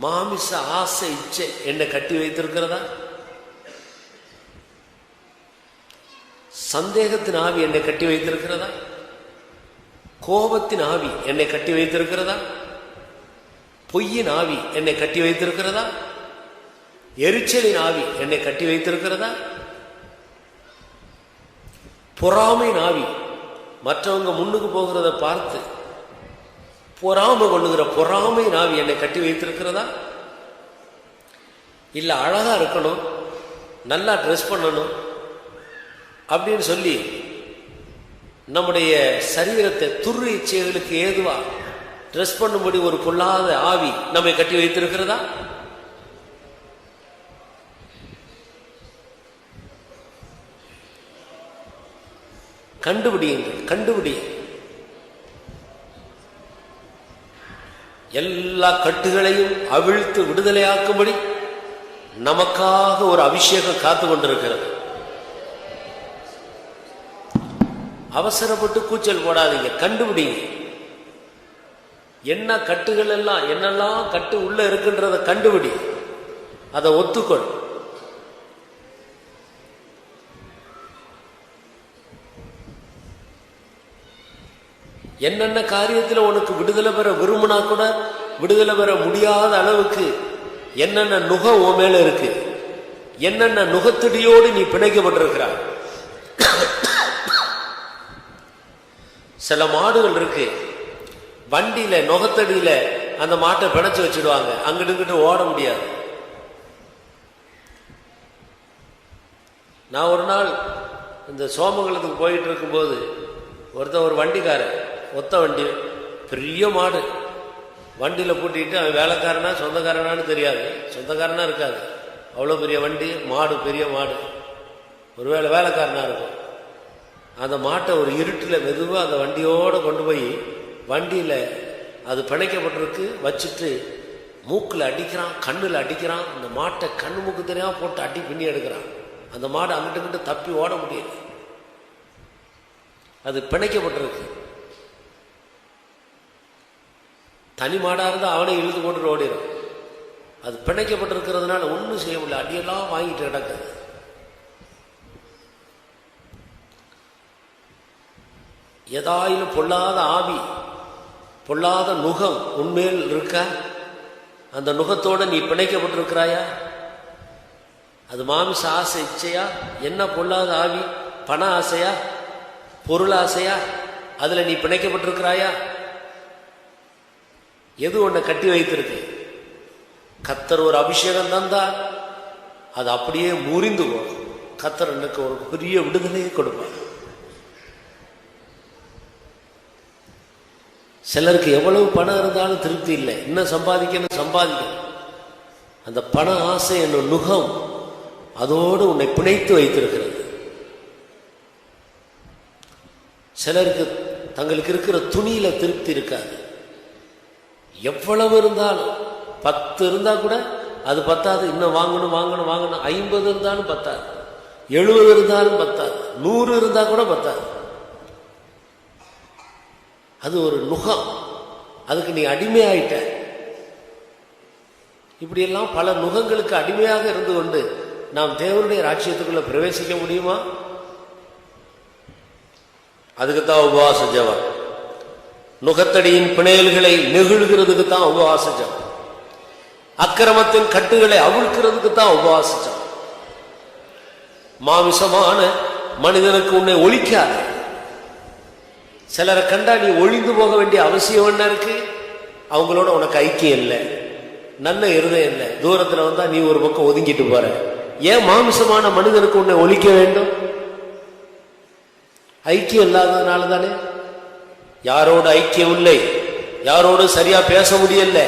மாமிச ஆசை இச்சை என்னை கட்டி வைத்திருக்கிறதா? சந்தேகத்தின் ஆவி என்னை கட்டி வைத்திருக்கிறதா? கோபத்தின் ஆவி என்னை கட்டி வைத்திருக்கிறதா? பொய்யின் ஆவி என்னை கட்டி வைத்திருக்கிறதா? எரிச்சலின் ஆவி என்னை கட்டி வைத்திருக்கிறதா? பொறாமையின் ஆவி மற்றவங்க முன்னுக்கு போகிறத பார்த்து பொறாமை கொள்ளுகிற பொறாமை ஆவி என்னை கட்டி வைத்திருக்கிறதா? இல்ல அழகா இருக்கணும், நல்லா ட்ரெஸ் பண்ணணும் அப்படின்னு சொல்லி நம்முடைய சரீரத்தை துரு இச்சைகளுக்கு ஏதுவா ட்ரெஸ் பண்ணும்படி ஒரு பொல்லாத ஆவி நம்மை கட்டி வைத்திருக்கிறதா? கண்டுபிடியுங்கள், கண்டுபிடியுங்கள். எல்லா கட்டுகளையும் அவிழ்த்து விடுதலையாக்கும்படி நமக்காக ஒரு அபிஷேகம் காத்து கொண்டிருக்கிறது. அவசரப்பட்டு கூச்சல் போடாதீங்க, கண்டுபிடிங்க. என்ன கட்டுகள் எல்லாம், என்னெல்லாம் கட்டு உள்ள இருக்குன்றத கண்டுபிடி, அதை ஒத்துக்கொள். என்னென்ன காரியத்தில் உனக்கு விடுதலை பெற விரும்பினா கூட விடுதலை பெற முடியாத அளவுக்கு என்னென்ன நுகம் உன் மேல இருக்கு, என்னென்ன நுகத்தடியோடு நீ பிணைக்கப்பட்டிருக்கிறாய். சில மாடுகள் இருக்கு, வண்டியில நுகத்தடியில அந்த மாட்டை பிணைச்சு வச்சிடுவாங்க, அங்கிட்டு இங்கிட்டு ஓட முடியாது. நான் ஒரு நாள் இந்த சோமங்கலத்துக்கு போயிட்டு இருக்கும்போது ஒருத்தன், ஒரு வண்டிக்காரன், ஒத்த வண்டி, பெரிய மாடு, வண்டியில் பூட்டிட்டு அவன் வேலைக்காரனா சொந்தக்காரனான்னு தெரியாது, சொந்தக்காரனா இருக்காது, அவ்வளோ பெரிய வண்டி, மாடு பெரிய மாடு, ஒருவேளை வேலைக்காரனா இருக்கும். அந்த மாட்டை ஒரு இருட்டில் மெதுவாக அந்த வண்டியோடு கொண்டு போய் வண்டியில் அது பிணைக்கப்பட்டிருக்கு வச்சுட்டு மூக்கில் அடிக்கிறான், கண்ணில் அடிக்கிறான். அந்த மாட்டை கண்ணு மூக்கு தெரியாமல் போட்டு அடி பின்னி எடுக்கிறான். அந்த மாடு அங்கிட்டு கிட்ட தப்பி ஓட முடியல, அது பிணைக்கப்பட்டிருக்கு. தனி மாடாக இருந்தால் அவனை இழுத்து போட்டு ஓடிடும். அது பிணைக்கப்பட்டிருக்கிறதுனால ஒன்றும் செய்ய முடியல, அடியெல்லாம் வாங்கிட்டு கிடக்குது. ஏதாயிலும் பொல்லாத ஆவி, பொல்லாத நுகம் உண்மையில் இருக்க, அந்த நுகத்தோடு நீ பிணைக்கப்பட்டிருக்கிறாயா? அது மாமிச ஆசை இச்சையா? என்ன பொல்லாத ஆவி? பண ஆசையா? பொருள் ஆசையா? அதுல நீ பிணைக்கப்பட்டிருக்கிறாயா? எது உன்னை கட்டி வைத்திருக்கு? கர்த்தர் ஒரு அபிஷேகம் தந்தா அது அப்படியே முறிந்து போகும். கர்த்தர் எனக்கு ஒரு பெரிய விடுதலையை கொடுப்பார். சிலருக்கு எவ்வளவு பணம் இருந்தாலும் திருப்தி இல்லை, இன்னும் சம்பாதிக்கணும். அந்த பண ஆசை என்னும் நுகம் அதோடு உன்னை பிணைத்து வைத்திருக்கிறது. சிலருக்கு தங்களுக்கு இருக்கிற துணியில திருப்தி இருக்காது. எவ்வளவு இருந்தாலும் 10 இருந்தா கூட அது பத்தாது, இன்னும் வாங்கணும் வாங்கணும் வாங்கணும். 50 இருந்தாலும் பத்தாது, 70 இருந்தாலும் பத்தாது, 100 இருந்தா கூட பத்தாது. அது ஒரு நுகம், அதுக்கு நீ அடிமையாயிட்ட. இப்படியெல்லாம் பல நுகங்களுக்கு அடிமையாக இருந்து கொண்டு நாம் தேவனுடைய ராஜ்யத்துக்குள்ள பிரவேசிக்க முடியுமா? அதுக்குத்தான் உபவாச ஜெபம். நுகத்தடியின் பிணையல்களை நெகிழ்கிறதுக்கு தான் உபவாச ஜெபம். அக்கிரமத்தின் கட்டுகளை அவிழ்க்கிறதுக்கு தான் உபவாச ஜெபம். மாமிசமான மனிதனுக்கு உன்னை ஒழிக்காத. சிலரை கண்டா நீ ஒழிந்து போக வேண்டிய அவசியம் என்ன இருக்கு? அவங்களோட உனக்கு ஐக்கியம் இல்லை, நல்ல இருதயம் இல்லை. தூரத்தில் வந்தா நீ ஒரு பக்கம் ஒதுங்கிட்டு போற. ஏன் மாமிசமான மனிதனுக்கு உன்னை ஒழிக்க வேண்டும்? ஐக்கியம் இல்லாததுனால தானே. யாரோட ஐக்கியம் இல்லை, யாரோடு சரியா பேச முடியல,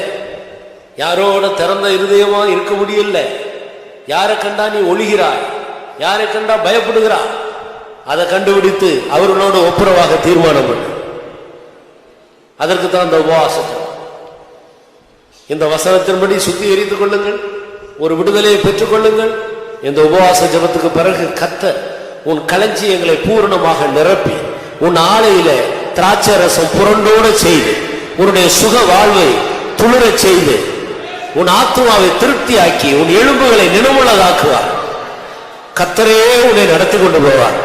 யாரோட திறந்த இருதயமா இருக்க முடியல. யாரை கண்டா நீ ஒழிகிறாய், யாரை கண்டா பயப்படுகிறாய், அதை கண்டுபிடித்து அவர்களோடு ஒப்புரவாக தீர்மானம் பண்ணு. அதற்கு தான் இந்த உபவாசம். இந்த வசனத்தின்படி சுத்திகரித்துக் கொள்ளுங்கள், ஒரு விடுதலையை பெற்றுக் கொள்ளுங்கள். இந்த உபவாச ஜபத்துக்கு பிறகு கர்த்தர் உன் களஞ்சியங்களை பூரணமாக நிரப்பி உன் ஆலையில திராட்சை ரசம் புரண்டோட செய்து உன்னுடைய சுக வாழ்வை துளிரச் செய்து உன் ஆத்துமாவை திருப்தியாக்கி உன் எலும்புகளை நினைவுள்ளதாக்குவார். கர்த்தரே உன்னை நடத்தி கொண்டு போவார்.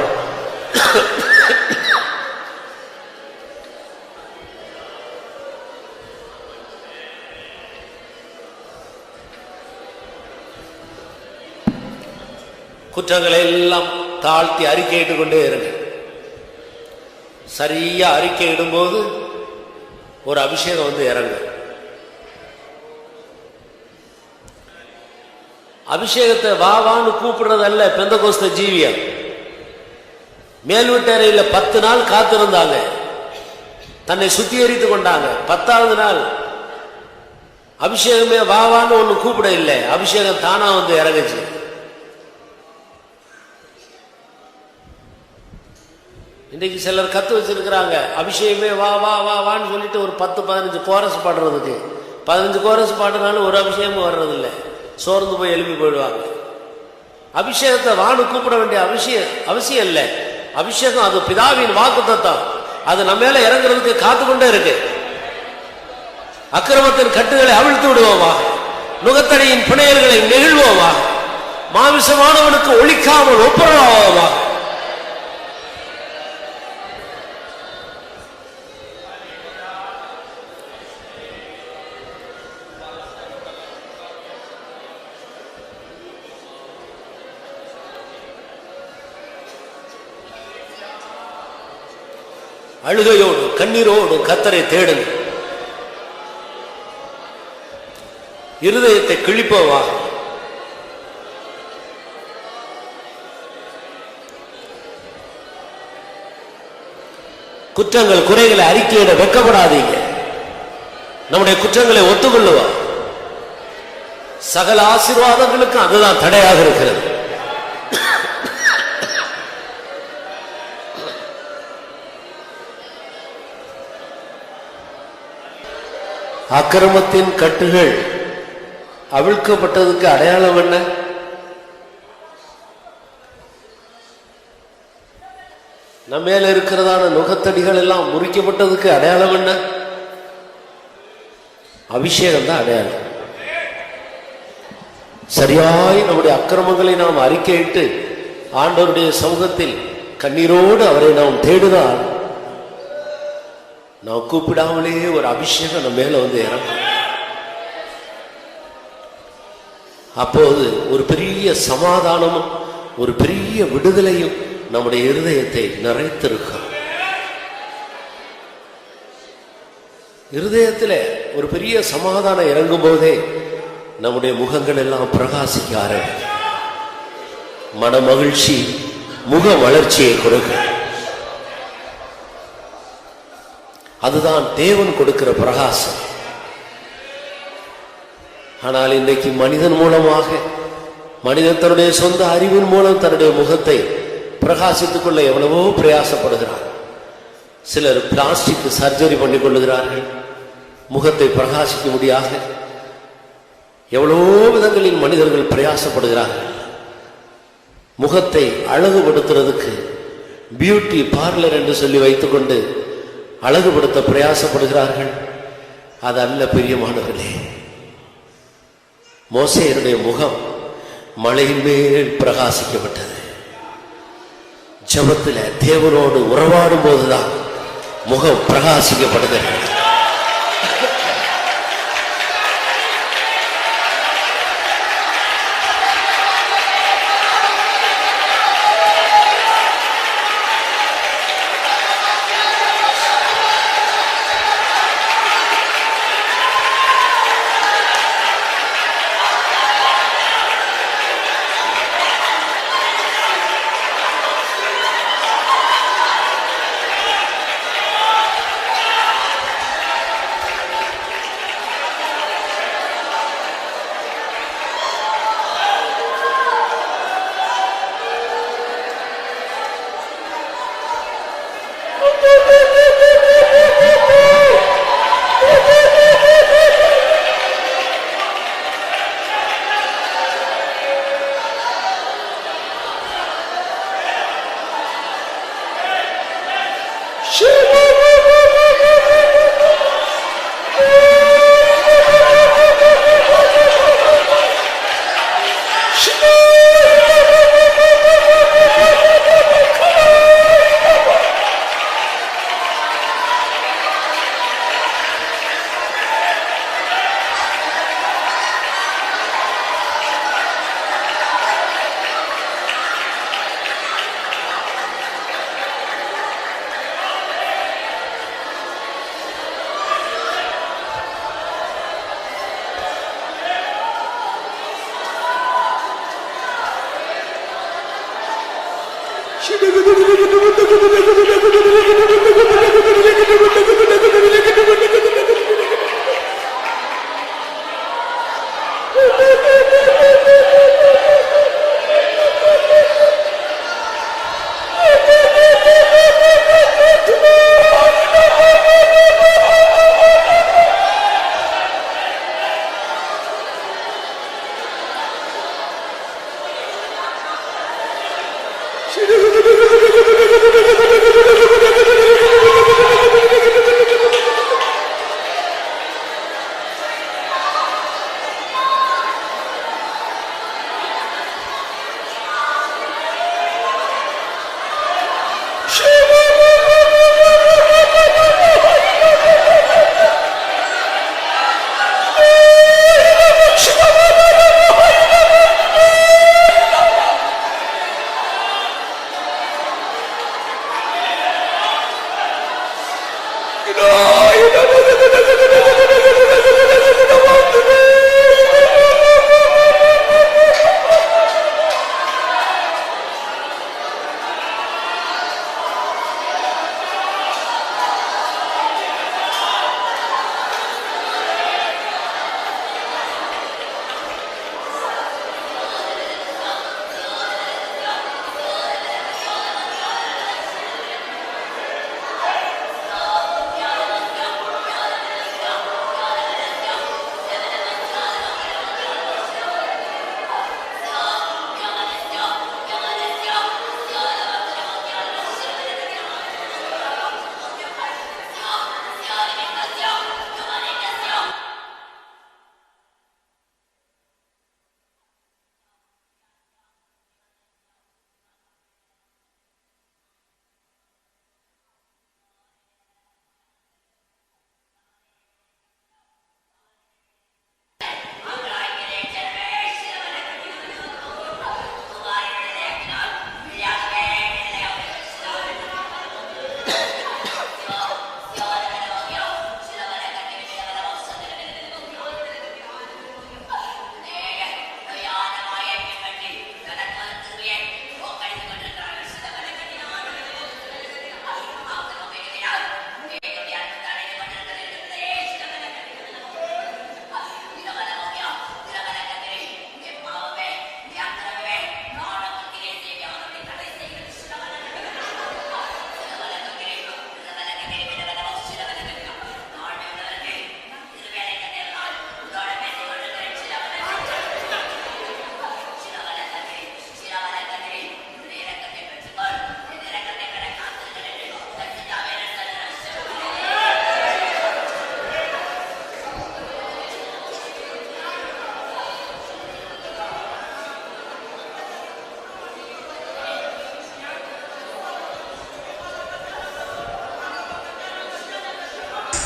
குற்றங்களை எல்லாம் தாழ்த்தி அறிக்கையிட்டுக் கொண்டே இருங்க. சரியா அறிக்கை இடும்போது ஒரு அபிஷேகம் வந்து இறங்கு. அபிஷேகத்தை வா வான்னு கூப்பிடுறதல்ல பெந்தகோஸ்த ஜீவியம். மேல்வீட்டறையில் 10 நாள் காத்திருந்தாங்க, தன்னை சுத்திகரித்துக் கொண்டாங்க. 10வது நாள் அபிஷேகமே வா வான்னு ஒண்ணு கூப்பிட இல்லை, அபிஷேகம் தானா வந்து இறங்குச்சு. இன்றைக்கு சிலர் கத்து வச்சிருக்கிறாங்க, அபிஷேகமே வா வா வா வான்னு சொல்லிட்டு ஒரு 10-15 கோரஸ் பாடுறதுக்கு. 15 கோரஸ் பாடுனாலும் ஒரு அபிஷேகமும் வர்றதில்லை, சோர்ந்து போய் எழுப்பி போயிடுவாங்க. அபிஷேகத்தை வான்னு கூப்பிட வேண்டிய அவசியம் இல்லை. அபிஷேகம் அது பிதாவின் வாக்குத்தத்தம், அது நம்ம மேல இறங்குறதுக்கு காத்து கொண்டே இருக்கு. அக்கிரமத்தின் கட்டுகளை அவிழ்த்து விடுவோமா, நுகத்தடியின் பிணையல்களை நெகிழ்வோமா, மாமிசமானவனுக்கு ஒழிக்காமல் ஒப்புரவாவோமா. அழுகையோடு கண்ணீரோடு கர்த்தரை தேடுங்க. இருதயத்தை கிழிப்பவா, குற்றங்கள் குறைகளை அறிக்கையிட வெட்கப்படாதீங்க. நம்முடைய குற்றங்களை ஒத்துக்கொள்ளுவா. சகல ஆசீர்வாதங்களுக்கு அதுதான் தடையாக இருக்கிறது. அக்கிரமத்தின் கட்டுகள் அவிழ்க்கப்பட்டதுக்கு அடையாளம் என்ன? நம்ம மேல இருக்கிறதான நுகத்தடிகள் எல்லாம் முறிக்கப்பட்டதுக்கு அடையாளம் என்ன? அபிஷேகம் தான் அடையாளம். சரியாய் நம்முடைய அக்கிரமங்களை நாம் அறிக்கையிட்டு ஆண்டவருடைய சமூகத்தில் கண்ணீரோடு அவரை நாம் தேடுதால் நாம் கூப்பிடாமலேயே ஒரு அபிஷேகம் நம்ம மேல வந்து இறங்கும். அப்போது ஒரு பெரிய சமாதானமும் ஒரு பெரிய விடுதலையும் நம்முடைய இருதயத்தை நிறைத்திருக்கும். இருதயத்தில் ஒரு பெரிய சமாதானம் இறங்கும் போதே நம்முடைய முகங்கள் எல்லாம் பிரகாசிக்க ஆரம்பிக்கும். மன மகிழ்ச்சி முக வளர்ச்சியை கொடுக்கும். அதுதான் தேவன் கொடுக்கிற பிரகாசம். ஆனால் இன்றைக்கு மனிதன் மூலமாக, மனிதன் தன்னுடைய சொந்த அறிவின் மூலம் தன்னுடைய முகத்தை பிரகாசித்துக் கொள்ள எவ்வளவோ பிரயாசப்படுகிறார். சிலர் பிளாஸ்டிக் சர்ஜரி பண்ணிக் கொள்ளுகிறார்கள் முகத்தை பிரகாசிக்க முடியாக. எவ்வளவோ விதங்களில் மனிதர்கள் பிரயாசப்படுகிறார்கள். முகத்தை அழகுபடுத்துறதுக்கு பியூட்டி பார்லர் என்று சொல்லி வைத்துக் கொண்டு அழகுபடுத்த பிரயாசப்படுகிறார்கள். அது அல்ல பிரியமானவர்களே. மோசேயுடைய முகம் மலையின் மேல் பிரகாசிக்கப்பட்டது. ஜெபத்துல தேவனோடு உறவாடும் போதுதான் முகம் பிரகாசிக்கப்படுகிறது.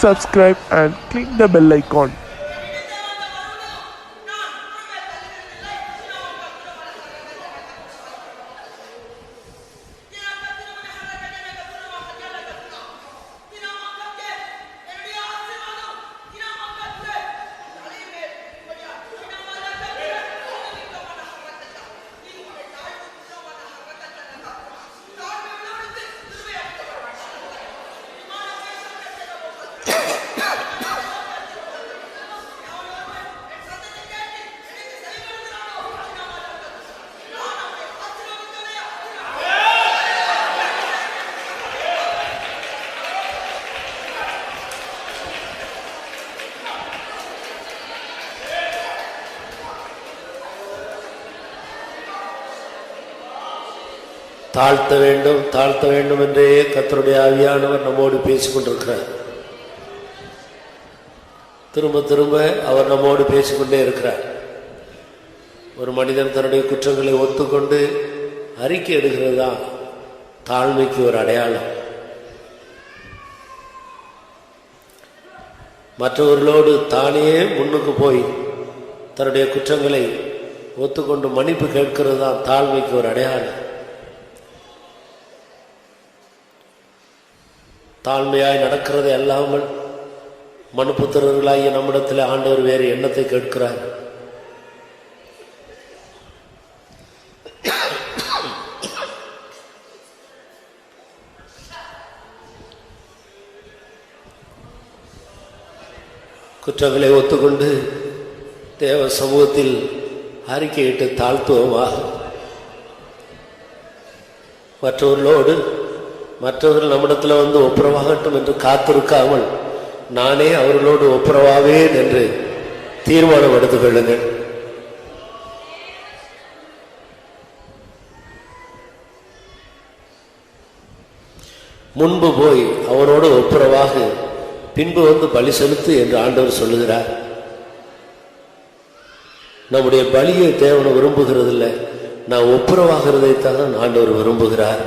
subscribe and click the bell icon. தாழ்த்த வேண்டும் என்றே கர்த்தருடைய ஆவியானவர் நம்மோடு பேசிக் கொண்டிருக்கிறார். திரும்ப திரும்ப அவர் நம்மோடு பேசிக்கொண்டே இருக்கிறார். ஒரு மனிதன் தன்னுடைய குற்றங்களை ஒத்துக்கொண்டு அறிக்கை எடுக்கிறது தான் தாழ்மைக்கு ஒரு அடையாளம். மற்றவர்களோடு தானே முன்னுக்கு போய் தன்னுடைய குற்றங்களை ஒத்துக்கொண்டு மன்னிப்பு கேட்கிறது தான் தாழ்மைக்கு ஒரு அடையாளம். தாழ்மையாய் நடக்கிறது அல்லாமல் மனுப்புத்திரர்களாகிய நம்மிடத்தில் ஆண்டவர் வேறு எண்ணத்தை கேட்கிறார். குற்றங்களை ஒத்துக்கொண்டு தேவ சமூகத்தில் அறிக்கையிட்டு தாழ்த்துவோமா? மற்றவர்கள் நம்மிடத்தில் வந்து ஒப்புரவாகட்டும் என்று காத்திருக்காமல் நானே அவர்களோடு ஒப்புரவாவேன் என்று தீர்மானம் எடுத்துக் கொள்ளுங்கள். முன்பு போய் அவனோடு ஒப்புரவாக பின்பு வந்து பலி செலுத்து என்று ஆண்டவர் சொல்லுகிறார். நம்முடைய பலியை தேவனை விரும்புகிறது இல்லை, நான் ஒப்புரவாகிறதைத்தான் ஆண்டவர் விரும்புகிறார்.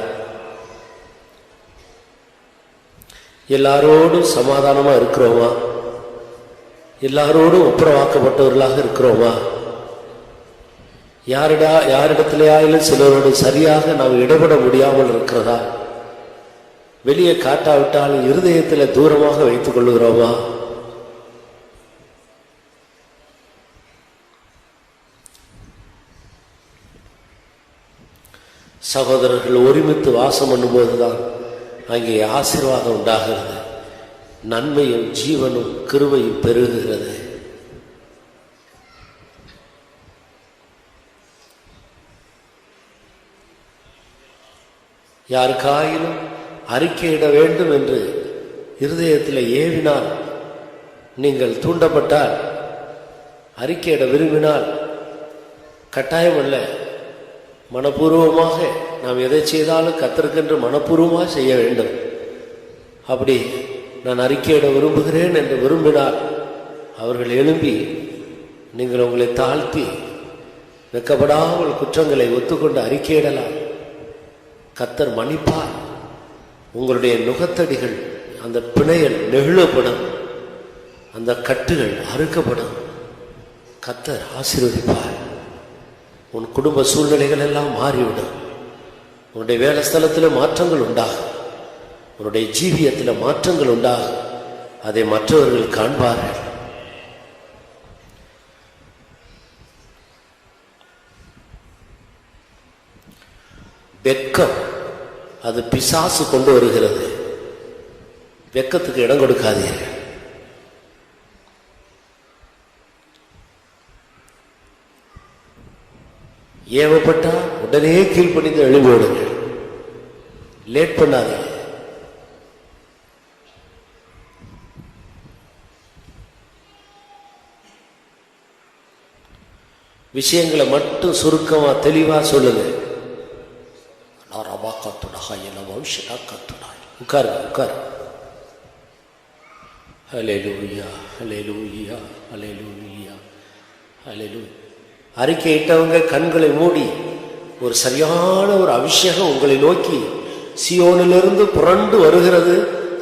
எல்லாரோடும் சமாதானமா இருக்கிறோமா? எல்லாரோடும் ஒப்புரவாக்கப்பட்டவர்களாக இருக்கிறோமா? யாரிடத்திலேயாயிலும் சிலரோடு சரியாக நாம் இடப்பட முடியாமல் இருக்கிறதா? வெளியே காட்டாவிட்டாலும் இருதயத்தில் தூரமாக வைத்துக் கொள்ளுகிறோமா? சகோதரர்கள் ஒருமித்து வாசம் பண்ணும்போதுதான் அங்கே ஆசீர்வாதம் உண்டாகிறது, நன்மையும் ஜீவனும் கிருபையும் பெருகுகிறது. யாருக்காயினும் அறிக்கையிட வேண்டும் என்று இருதயத்தில் ஏவினால், நீங்கள் தூண்டப்பட்டால், அறிக்கையிட விரும்பினால் கட்டாயம் அல்ல, மனப்பூர்வமாக நாம் எதை செய்தாலும் கர்த்தருக்கென்று மனப்பூர்வமாக செய்ய வேண்டும். அப்படி நான் அறிக்கையிட விரும்புகிறேன் என்று விரும்பினால் அவர்கள் எழும்பி நீங்கள் உங்களை தாழ்த்தி வெட்கப்படாமல் குற்றங்களை ஒத்துக்கொண்டு அறிக்கையிடலாம். கர்த்தர் மன்னிப்பார். உங்களுடைய நுகத்தடிகள், அந்த பிணையல் நெகிழப்படும், அந்த கட்டுகள் அறுக்கப்படும். கர்த்தர் ஆசீர்வதிப்பார். உன் குடும்ப சூழ்நிலைகள் எல்லாம் மாறிவிடும். உன்னுடைய வேலை ஸ்தலத்தில் மாற்றங்கள் உண்டாகும், உன்னுடைய ஜீவியத்தில் மாற்றங்கள் உண்டாகும். அதை மற்றவர்கள் காண்பார்கள். வெட்கம் அது பிசாசு கொண்டு வருகிறது. வெட்கத்துக்கு இடம் கொடுக்காதீர்கள். ஏவப்பட்டா உடனே கீழ்ப்பணிந்து எழுதி விடுங்கள். லேட் பண்ணாதீங்க. விஷயங்களை மட்டும் சுருக்கமா தெளிவா சொல்லுங்க. உட்காரு உட்காரு. ஹல்லேலூயா ஹல்லேலூயா ஹல்லேலூயா ஹல்லேலூயா. அறிக்கையிட்டவங்க கண்களை மூடி ஒரு சரியான ஒரு அபிஷேகம் உங்களை நோக்கி சியோனிலிருந்து புரண்டு வருகிறது.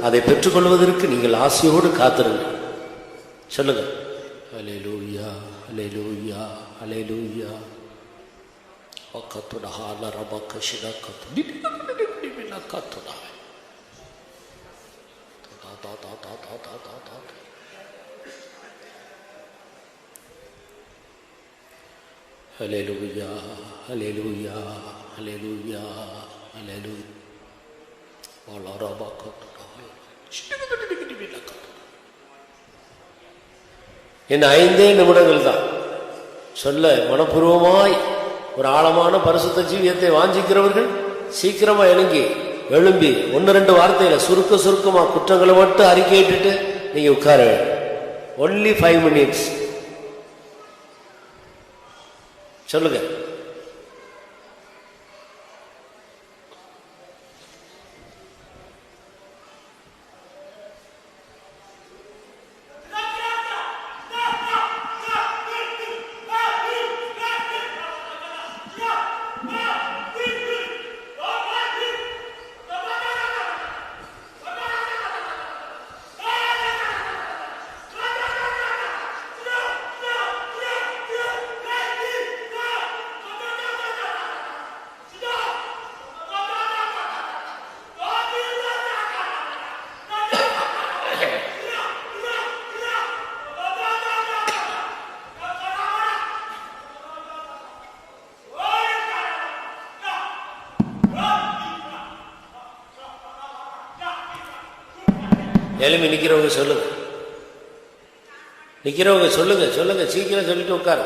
அதை பெற்றுக்கொள்வதற்கு நீங்கள் ஆசையோடு காத்திருங்க. சொல்லுங்க, அல்லேலூயா, அல்லேலூயா, அல்லேலூயா. Hallelujah, hallelujah, hallelujah, hallelujah. இந்த 5 நிமிடங்கள் தான் சொல்ல மனப்பூர்வமாய் ஒரு ஆழமான பரிசுத்த ஜீவியத்தை வாஞ்சிக்கிறவர்கள் சீக்கிரமா எழும்பி 1-2 வார்த்தையில சுருக்கமா குற்றங்களை மட்டும் அறிக்கையிட்டு நீங்க உட்கார. only 5 minutes சொல்லுங்க. எழுமி நிக்கிறவங்க சொல்லுங்க, நிக்கிறவங்க சொல்லுங்க, சீக்கிரம் சொல்லிட்டு உட்காரு.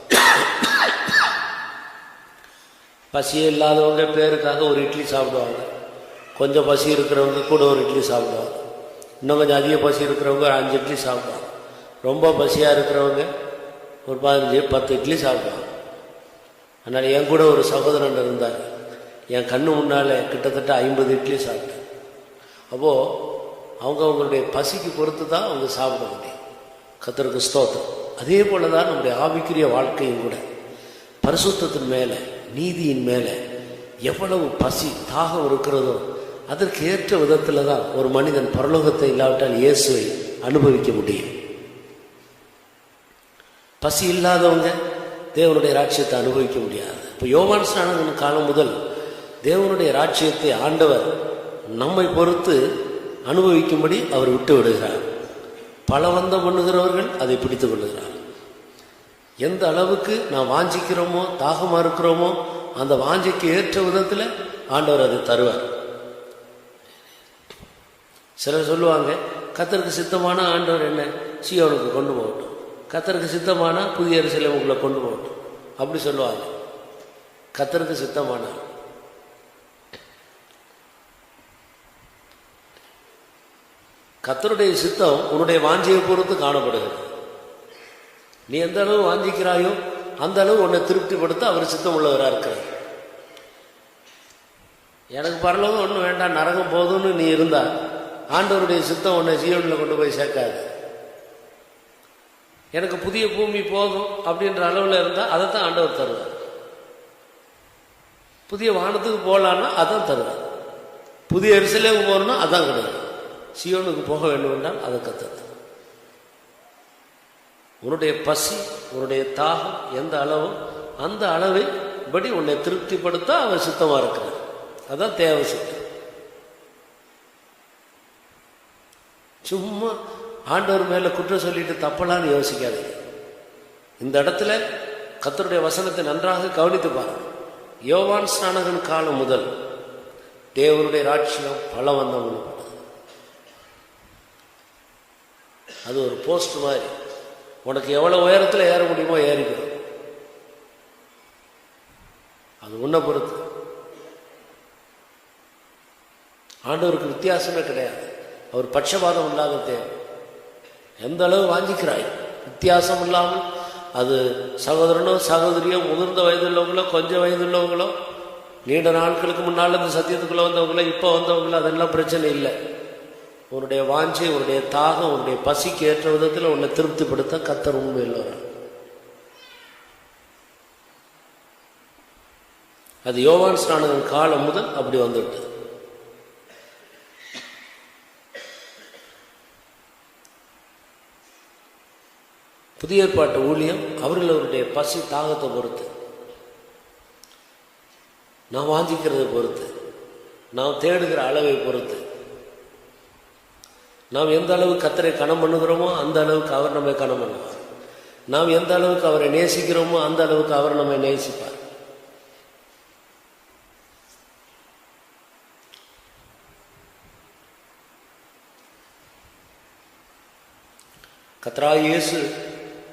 பசியே இல்லாதவங்க பேருக்காக ஒரு இட்லி சாப்பிடுவாங்க, கொஞ்சம் பசி இருக்கிறவங்க கூட ஒரு இட்லி சாப்பிடுவாங்க, இன்னும் கொஞ்சம் அதிக பசி இருக்கிறவங்க ஒரு 5 இட்லி சாப்பிடுவாங்க, ரொம்ப பசியாக இருக்கிறவங்க ஒரு 15-10 இட்லி சாப்பிடுவாங்க. அதனால் என் கூட ஒரு சகோதரன் இருந்தார், என் கண்ணு முன்னால் கிட்டத்தட்ட 50 இட்லி சாப்பிட்டார். அப்போது அவங்களுடைய பசிக்கு பொறுத்து தான் அவங்க சாப்பிட முடியும். கர்த்தருக்கு ஸ்தோத்திரம். அதே போல தான் நம்முடைய ஆவிக்குரிய வாழ்க்கையும் கூட பரிசுத்தத்தின் மேலே, நீதியின் மேலே எவ்வளவு பசி தாகம் இருக்கிறதோ அதற்கு ஏற்ற விதத்தில் தான் ஒரு மனிதன் பரலோகத்தை இல்லாவிட்டால் இயேசுவை அனுபவிக்க முடியும். பசி இல்லாதவங்க தேவனுடைய ராஜ்யத்தை அனுபவிக்க முடியாது. இப்போ யோவான் ஸ்நானகன் காலம் முதல் தேவனுடைய ராஜ்யத்தை ஆண்டவர் நம்மை பொறுத்து அனுபவிக்கும்படி அவர் விட்டு விடுகிறார். பலவந்தம் பண்ணுகிறவர்கள் அதை பிடித்துக் கொள்ளுகிறார். எந்த அளவுக்கு நாம் வாஞ்சிக்கிறோமோ, தாகமாக இருக்கிறோமோ, அந்த வாஞ்சிக்கு ஏற்ற விதத்தில் ஆண்டவர் அதை தருவார். சிலர் சொல்லுவாங்க, கர்த்தருக்கு சித்தமான ஆண்டவர் என்ன சீயோனுக்கு கொண்டு போகட்டும், கர்த்தருக்கு சித்தமான புதிய எருசலேமுக்குள்ள கொண்டு போகட்டும், அப்படி சொல்லுவாங்க. கர்த்தருக்கு சித்தமான கர்த்தருடைய சித்தம் உன்னுடைய வாஞ்சியை பொறுத்து காணப்படுகிறது. நீ எந்த அளவு வாஞ்சிக்கிறாயோ அந்த அளவு உன்னை திருப்திப்படுத்த அவர் சித்தம் உள்ளவராக இருக்கிறார். எனக்கு பரலோகம் ஒன்றும் வேண்டாம், நரகம் போதும்னு நீ இருந்தா ஆண்டவருடைய சித்தம் உன்னை ஜீவனில் கொண்டு போய் சேர்க்காது. எனக்கு புதிய பூமி போதும் அப்படின்ற அளவில் இருந்தால் அதைத்தான் ஆண்டவர் தருவார். புதிய வானத்துக்கு போகலான்னா அதான் தருவார். புதிய எருசலேமுக்கு போகணும்னா அதான் கிடையாது. சீயோனுக்கு போக வேண்டும் என்றால் அதை கத்தது. உன்னுடைய பசி, உன்னுடைய தாகம் எந்த அளவோ அந்த அளவை படி உன்னை திருப்திப்படுத்த அவர் சித்தமாக இருக்கிறார். அதான் தேவை சித்தம். சும்மா ஆண்டவர் மேலே குற்றம் சொல்லிட்டு தப்பலான்னு யோசிக்காதீங்க. இந்த இடத்துல கர்த்தருடைய வசனத்தை நன்றாக கவனித்து பாருங்க. யோவான் ஸ்நானகன் காலம் முதல் தேவனுடைய ராட்சியம் பலவந்தம் பண்ணப்பட்டது. அது ஒரு போஸ்ட் மாதிரி. உனக்கு எவ்வளோ உயரத்தில் ஏற முடியுமோ ஏறிக்கணும். அது உன்னை பொறுத்து. ஆண்டவருக்கு வித்தியாசமே கிடையாது. அவர் பட்சபாதம் இல்லாத தேவை. எந்த அளவு வாஞ்சிக்கிறாய் வித்தியாசம் இல்லாமல், அது சகோதரனோ சகோதரியோ, முதிர்ந்த வயதுள்ளவங்களோ கொஞ்சம் வயதுள்ளவங்களோ, நீண்ட நாட்களுக்கு முன்னால் இந்த சத்தியத்துக்குள்ளே வந்தவங்களோ இப்போ வந்தவங்களோ, அதெல்லாம் பிரச்சனை இல்லை. உன்னுடைய வாஞ்சை, உன்னுடைய தாகம், உன்னுடைய பசிக்கு ஏற்ற விதத்தில் உன்னை திருப்திப்படுத்த கர்த்தர் உண்மையில் வரும். அது யோவான் ஸ்நானகன் காலம் முதல் அப்படி வந்துவிட்டது. புதிய ஏற்பாட்டு ஊழியம் அவர்களுடைய பசி தாகத்தை பொறுத்து, நாம் வாஞ்சிக்கிறதை பொறுத்து, நாம் தேடுகிற அளவை பொறுத்து, நாம் எந்த அளவுக்கு கர்த்தரை கனம் பண்ணுகிறோமோ அந்த அளவுக்கு அவர் நம்மை கனம் பண்ணுவார். நாம் எந்த அளவுக்கு அவரை நேசிக்கிறோமோ அந்த அளவுக்கு அவர் நம்மை நேசிப்பார். கர்த்தராகிய இயேசு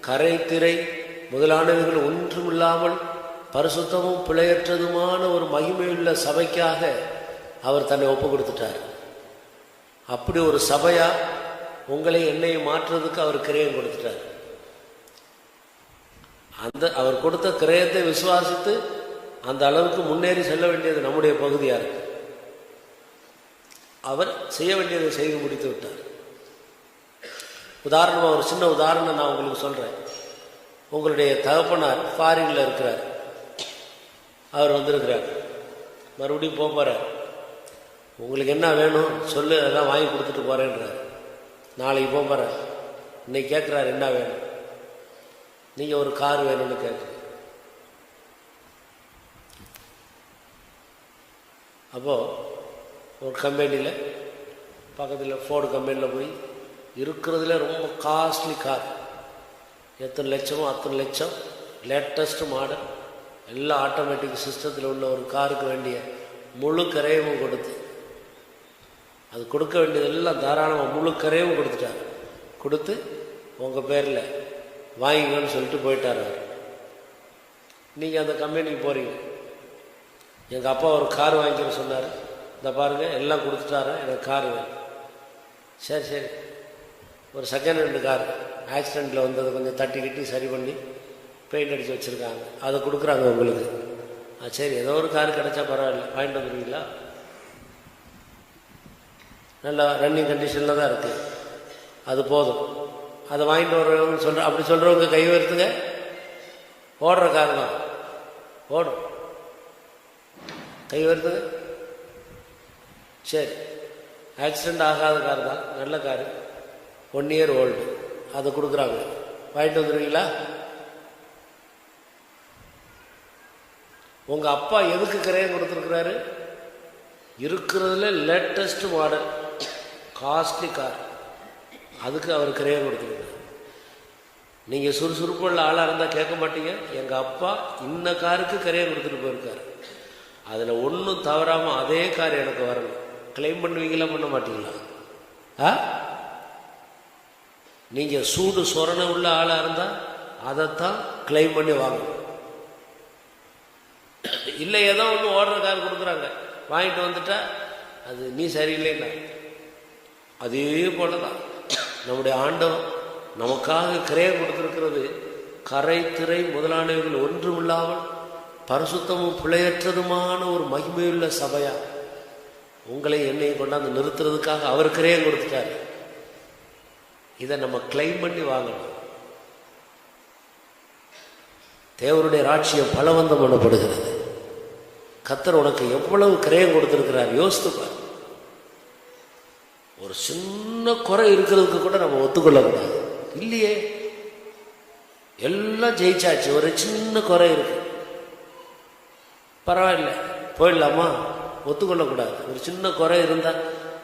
கரை திரை முதலானவைகள் ஒன்றுமில்லாமல் பரிசுத்தமும் பிழையற்றதுமான ஒரு மகிமையுள்ள சபைக்காக அவர் தன்னை ஒப்பு கொடுத்துட்டார். அப்படி ஒரு சபையா உங்களை என்னையும் மாற்றுறதுக்கு அவர் கிரயம் கொடுத்துட்டார். அந்த அவர் கொடுத்த கிரயத்தை விசுவாசித்து அந்த அளவுக்கு முன்னேறி செல்ல வேண்டியது நம்முடைய பகுதியாக இருக்கு. அவர் செய்ய வேண்டியதை செய்து முடித்து விட்டார். உதாரணமாக ஒரு சின்ன உதாரணம் நான் உங்களுக்கு சொல்கிறேன். உங்களுடைய தகப்பனார் ஃபாரின்ல இருக்கிறார். அவர் வந்திருக்கிறார், மறுபடியும் போகிறார். உங்களுக்கு என்ன வேணும் சொல்லு, அதெல்லாம் வாங்கி கொடுத்துட்டு போகிறேன்றார். நாளைக்கு போகிறார். இன்னைக்கு கேட்குறாரு என்ன வேணும். நீங்கள் ஒரு கார் வேணும்னு கேட்குறீங்க. அப்போது ஒரு கம்பெனியில் பக்கத்தில் ஃபோர்டு கம்பெனியில் போய் இருக்கிறதுல ரொம்ப காஸ்ட்லி கார், எத்தனை லட்சமோ அத்தனை லட்சம், லேட்டஸ்ட் மாடல், எல்லா ஆட்டோமேட்டிக் சிஸ்டத்தில் உள்ள ஒரு காருக்கு வேண்டிய முழு கரையமும் கொடுத்து, அது கொடுக்க வேண்டியதெல்லாம் தாராளமாக முழு கரையமும் கொடுத்துட்டார். கொடுத்து உங்கள் பேரில் வாங்கிக்கணும்னு சொல்லிட்டு போயிட்டார் அவர். நீங்கள் அந்த கம்பெனிக்கு போகிறீங்க. எங்கள் அப்பா ஒரு கார் வாங்கிக்கிற சொன்னார். இந்த பாருங்கள் எல்லாம் கொடுத்துட்டாரு, எனக்கு கார் வேணும். சரி சரி, ஒரு செகண்ட் ஹேண்டு கார் ஆக்சிடெண்ட்டில் வந்தது, கொஞ்சம் தட்டி கிட்டி சரி பண்ணி பெயிண்ட் அடித்து வச்சுருக்காங்க, அதை கொடுக்குறாங்க உங்களுக்கு. சரி, ஏதோ ஒரு கார் கிடச்சா பரவாயில்ல, வாங்கிட்டு வந்துடுவீங்களா? நல்லா ரன்னிங் கண்டிஷனில் தான் இருக்குது, அது போதும், அதை வாங்கிட்டு வரவங்க சொல்கிற அப்படி சொல்கிறவங்க கை வருத்துங்க. ஓடுற கார் தான், ஓடும், கை வருத்துங்க. சரி, ஆக்சிடெண்ட் ஆகாத கார் தான், நல்ல காரு, 1 இயர் ஓல்டு, அதை கொடுக்குறாங்க, வாங்கிட்டு வந்துடுவீங்களா? உங்கள் அப்பா எதுக்கு கிரயம் கொடுத்துருக்குறாரு? இருக்கிறதுல லேட்டஸ்ட் மாடல் காஸ்ட்லி கார், அதுக்கு அவர் கிரயம் கொடுத்துருக்காரு. நீங்கள் சுறுசுறுப்புள்ள ஆளாக இருந்தால் கேட்க மாட்டீங்க, எங்கள் அப்பா இந்த காருக்கு கிரயம் கொடுத்துட்டு போயிருக்காரு, அதில் ஒன்றும் தவறாமல் அதே கார் எனக்கு வரணும், கிளைம் பண்ணுவீங்களா பண்ண மாட்டீங்களா? நீங்கள் சூடு சொரணை உள்ள ஆளாக இருந்தால் அதைத்தான் கிளைம் பண்ணி வாங்கணும். இல்லை ஏதோ ஒன்று ஓடுற கார் கொடுக்குறாங்க, வாங்கிட்டு வந்துட்டா அது நீ சரியில்லைன்னா. அதே போல தான் நம்முடைய ஆண்டவர் நமக்காக கிரயம் கொடுத்திருக்கிறது. கரை திரை முதலானவர்கள் ஒன்றுமில்லாமல் பரிசுத்தமும் பிழையற்றதுமான ஒரு மகிமையுள்ள சபையா உங்களை என்னையும் கொண்டாந்து நிறுத்துறதுக்காக அவர் கிரயம் கொடுத்துட்டார். இதை நம்ம கிளைம் பண்ணி வாங்கணும். தேவருடைய ராட்சியம் பலவந்தம் பண்ணப்படுகிறது. கர்த்தர் உனக்கு எவ்வளவு கிரயம் கொடுத்திருக்கிறார் யோசித்து பார். ஒரு சின்ன குறை இருக்கிறதுக்கு கூட நம்ம ஒத்துக்கொள்ளக்கூடாது. இல்லையே, எல்லாம் ஜெயிச்சாச்சு, ஒரு சின்ன குறை இருக்கு, பரவாயில்ல போயிடலாமா? ஒத்துக்கொள்ளக்கூடாது. ஒரு சின்ன குறை இருந்தால்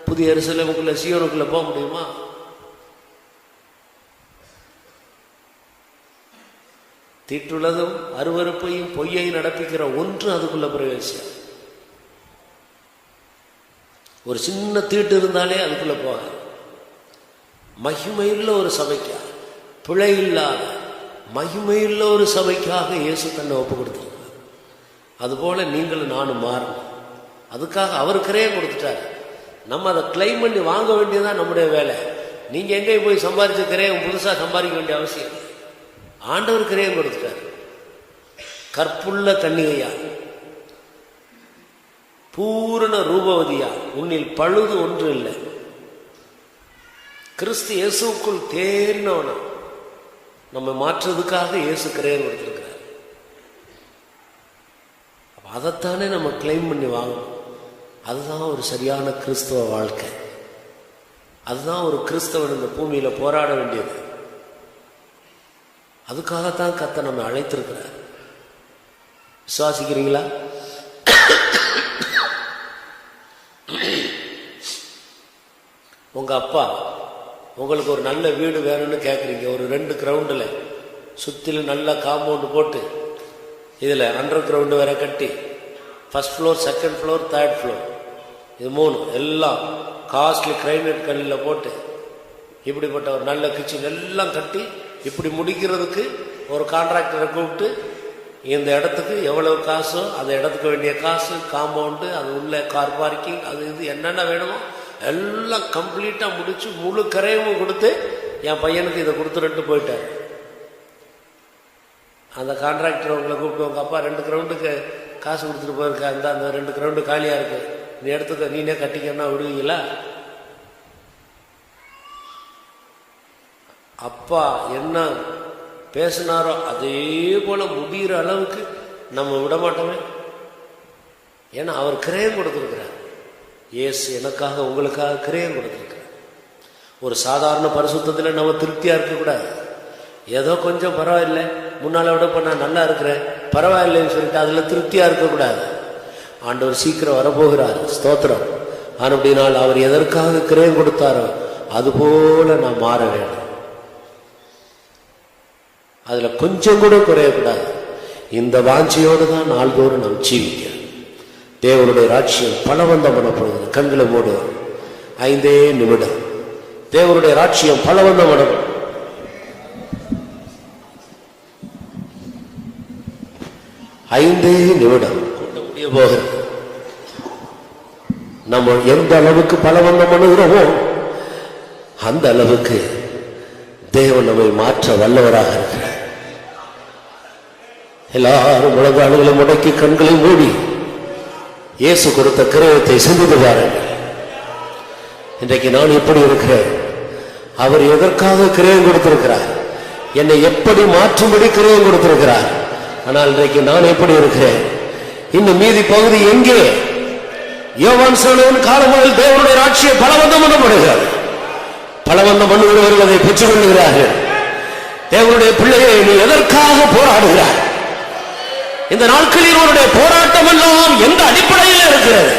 புதிய எருசலேமுக்குள்ள சீயோனுக்குள்ள போக முடியுமா? தீட்டுள்ளதும் அருவருப்பையும் பொய்யையும் நடப்பிக்கிற ஒன்று அதுக்குள்ள பிரவேசம். ஒரு சின்ன தீட்டு இருந்தாலே அதுக்குள்ள போகாது. மகிமையுள்ள ஒரு சபைக்காக, பிழை இல்லாத மகிமையுள்ள ஒரு சபைக்காக இயேசு தன்னை ஒப்பு கொடுத்திருக்கிறார். அதுபோல நீங்களும் நானும் மாறணும். அதுக்காக அவர் கிரயம் கொடுத்துட்டார். நம்ம அதை கிளைம் பண்ணி வாங்க வேண்டியதான் நம்முடைய வேலை. நீங்க எங்கேயும் போய் சம்பாதிச்ச கிரயம் புதுசாக சம்பாதிக்க வேண்டிய அவசியம் இல்லை. ஆண்டவர் கிரயம் கொடுத்துட்டார். கற்புள்ள கன்னிகையா, பூரண ரூபவதியா, உன்னில் பழுது ஒன்று இல்லை, கிறிஸ்து இயேசுக்குள் தேறினவனா நம்ம மாற்றுறதுக்காக இயேசு கிரயம் கொடுத்திருக்கிறார். அதைத்தானே நம்ம கிளைம் பண்ணி வாங்கணும். அதுதான் ஒரு சரியான கிறிஸ்தவ வாழ்க்கை. அதுதான் ஒரு கிறிஸ்தவன் இந்த பூமியில போராட வேண்டியது. அதுக்காகத்தான் கர்த்தர் நம்ம அழைத்திருக்கிறார். விசுவாசிக்கிறீங்களா? உங்க அப்பா உங்களுக்கு ஒரு நல்ல வீடு வேணும்னு கேட்குறீங்க. ஒரு 2 கிரவுண்டில் சுற்றிலும் நல்ல காம்பவுண்டு போட்டு, இதில் அண்டர் கிரவுண்டு வேற கட்டி, first floor, second floor, third floor, இது 3 எல்லாம் காஸ்ட்லி கிரைனட் கல்லில் போட்டு, இப்படிப்பட்ட ஒரு நல்ல கிச்சன் எல்லாம் கட்டி, இப்படி முடிக்கிறதுக்கு ஒரு கான்ட்ராக்டரை கூப்பிட்டு, இந்த இடத்துக்கு எவ்வளவு காசோ அந்த இடத்துக்கு வேண்டிய காசு, காம்பவுண்டு, அது உள்ள கார் பார்க்கிங், அது இது என்னென்ன வேணுமோ எல்லாம் கம்ப்ளீட்டா முடிச்சு முழு கரையமும் கொடுத்து என் பையனுக்கு இதை கொடுத்துட்டு போயிட்டார். அந்த கான்ட்ராக்டர் உங்களை கூப்பிட்டு, உங்க அப்பா 2 கிரவுண்டுக்கு காசு கொடுத்துட்டு போயிருக்கா, அந்த 2 கிரவுண்டு காலியா இருக்கு, நீ இடத்துக்கு நீனே கட்டிக்கன்னா விடுவீங்களா? அப்பா என்ன பேசினாரோ அதே போல முடிகிற அளவுக்கு நம்ம விட மாட்டோமே. ஏன்னா அவர் கிரயம் கொடுத்திருக்கிறார். இயேசு எனக்காக உங்களுக்காக கிரயம் கொடுத்திருக்கிறார். ஒரு சாதாரண பரிசுத்தத்தில் நம்ம திருப்தியா இருக்கக்கூடாது. ஏதோ கொஞ்சம் பரவாயில்லை, முன்னால விட இப்ப நான் நல்லா இருக்கிறேன் பரவாயில்லைன்னு சொல்லிட்டு அதுல திருப்தியா இருக்கக்கூடாது. ஆண்டவர் சீக்கிரம் வரப்போகிறார். ஸ்தோத்திரம். அப்படினால் அவர் எதற்காக கிரயம் கொடுத்தாரோ அதுபோல நான் மாற வேண்டும். அதுல கொஞ்சம் கூட குறையக்கூடாது. இந்த வாஞ்சியோடு தான் நாள்தோறும் நாம் ஜீவிக்க. தேவனுடைய ராட்சியம் பலவந்தம் பண்ணப்படுகிறது. கண்களை மூடுவோம். 5 நிமிடம். தேவனுடைய ராட்சியம் பலவந்தம் பண்ணப்படும். 5 நிமிடம். முடிய போகிறது. நம்ம எந்த அளவுக்கு பலவந்தம் பண்ணுகிறோமோ அந்த அளவுக்கு தேவன் நம்மை மாற்ற வல்லவராக இருக்கிறார். எல்லாரும் முழங்கால்களை முடக்கி கண்களை மூடி இயேசு கொடுத்த கிரயத்தை சிந்தித்து பாருங்கள். இன்றைக்கு நான் எப்படி இருக்கிறேன்? அவர் எதற்காக கிரயம் கொடுத்திருக்கிறார்? என்னை எப்படி மாற்றும்படி கிரயம் கொடுத்திருக்கிறார். ஆனால் இன்றைக்கு நான் எப்படி இருக்கிறேன்? இன்னும் மீதி பகுதி எங்கே? யோவான் சொன்னவன் காலம் முதல் தேவனுடைய ராட்சியை பலவந்தம் பண்ணப்படுகிறது. பலவந்தம் பண்ணுகிறவர்கள் அதை பெற்றுக் கொள்கிறார்கள். தேவனுடைய பிள்ளையை நீ எதற்காக போராடுகிறார்? இந்த நாட்களில் உன்னுடைய போராட்டம் எல்லாம் எந்த அடிப்படையில் இருக்கிறது?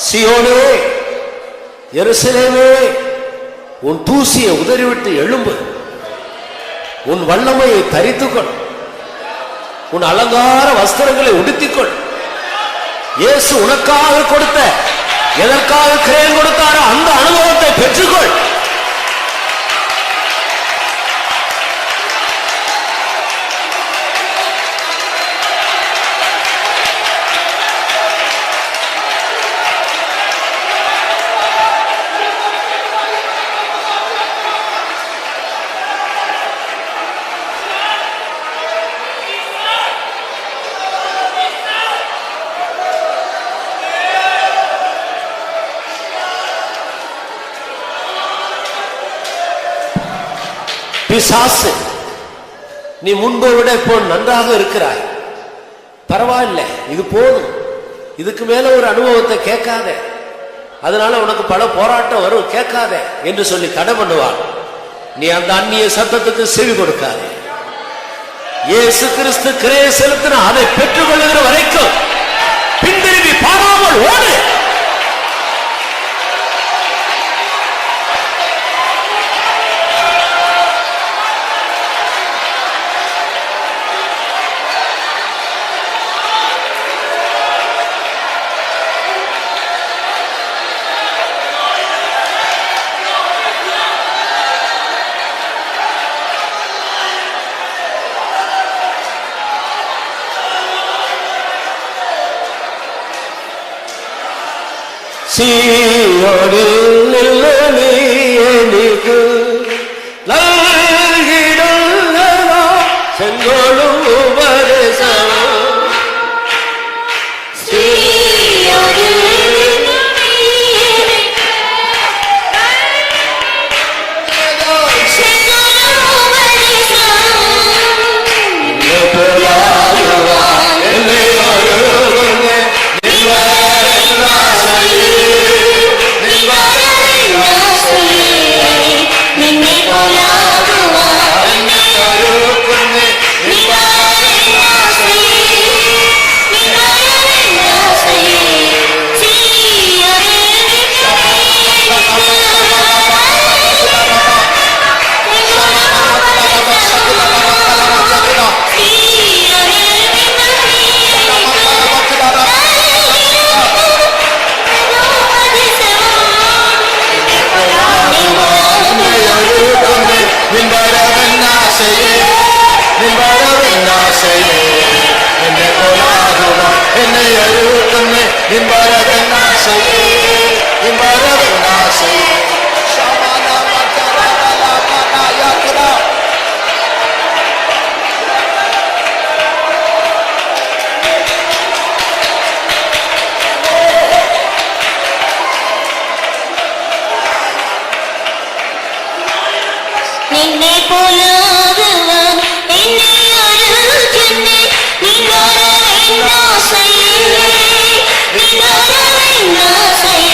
சீயோனே, எருசலேமே, உன் தூசியை உதறிவிட்டு எழும்பு. உன் வல்லமையை தரித்துக்கொள். உன் அலங்கார வஸ்திரங்களை உடுத்திக்கொள். இயேசு உனக்காக கொடுத்த, எதற்காக கிரயம் கொடுத்தாரோ அந்த அனுபவத்தை பெற்றுக்கொள். பிசாசு, நீ முன்பை விட இப்போ நன்றாக இருக்கிறாய், பரவாயில்லை, இது போதும், இதுக்கு மேல ஒரு அனுபவத்தை கேட்காத, அதனால உனக்கு பல போராட்டம் வரும், கேட்காத என்று சொல்லி தடை பண்ணுவான். நீ அந்த அந்நிய சத்தத்துக்கு செவி கொடுக்காதே. இயேசு கிறிஸ்து கிரய செலுத்தின அதை பெற்றுக் கொள்ளுகிற வரைக்கும் பின்திரும்பி பாராமல் ஓடு. சீயோனில் நில்லி எனக்கு நல்கிடுல்லவா செங்கோலும் உபதேசம். நீ என்னை போலாகுவான் என்னை அருகின்றே நீங்கார வேண்டாசையே நீங்கார வேண்டாசையே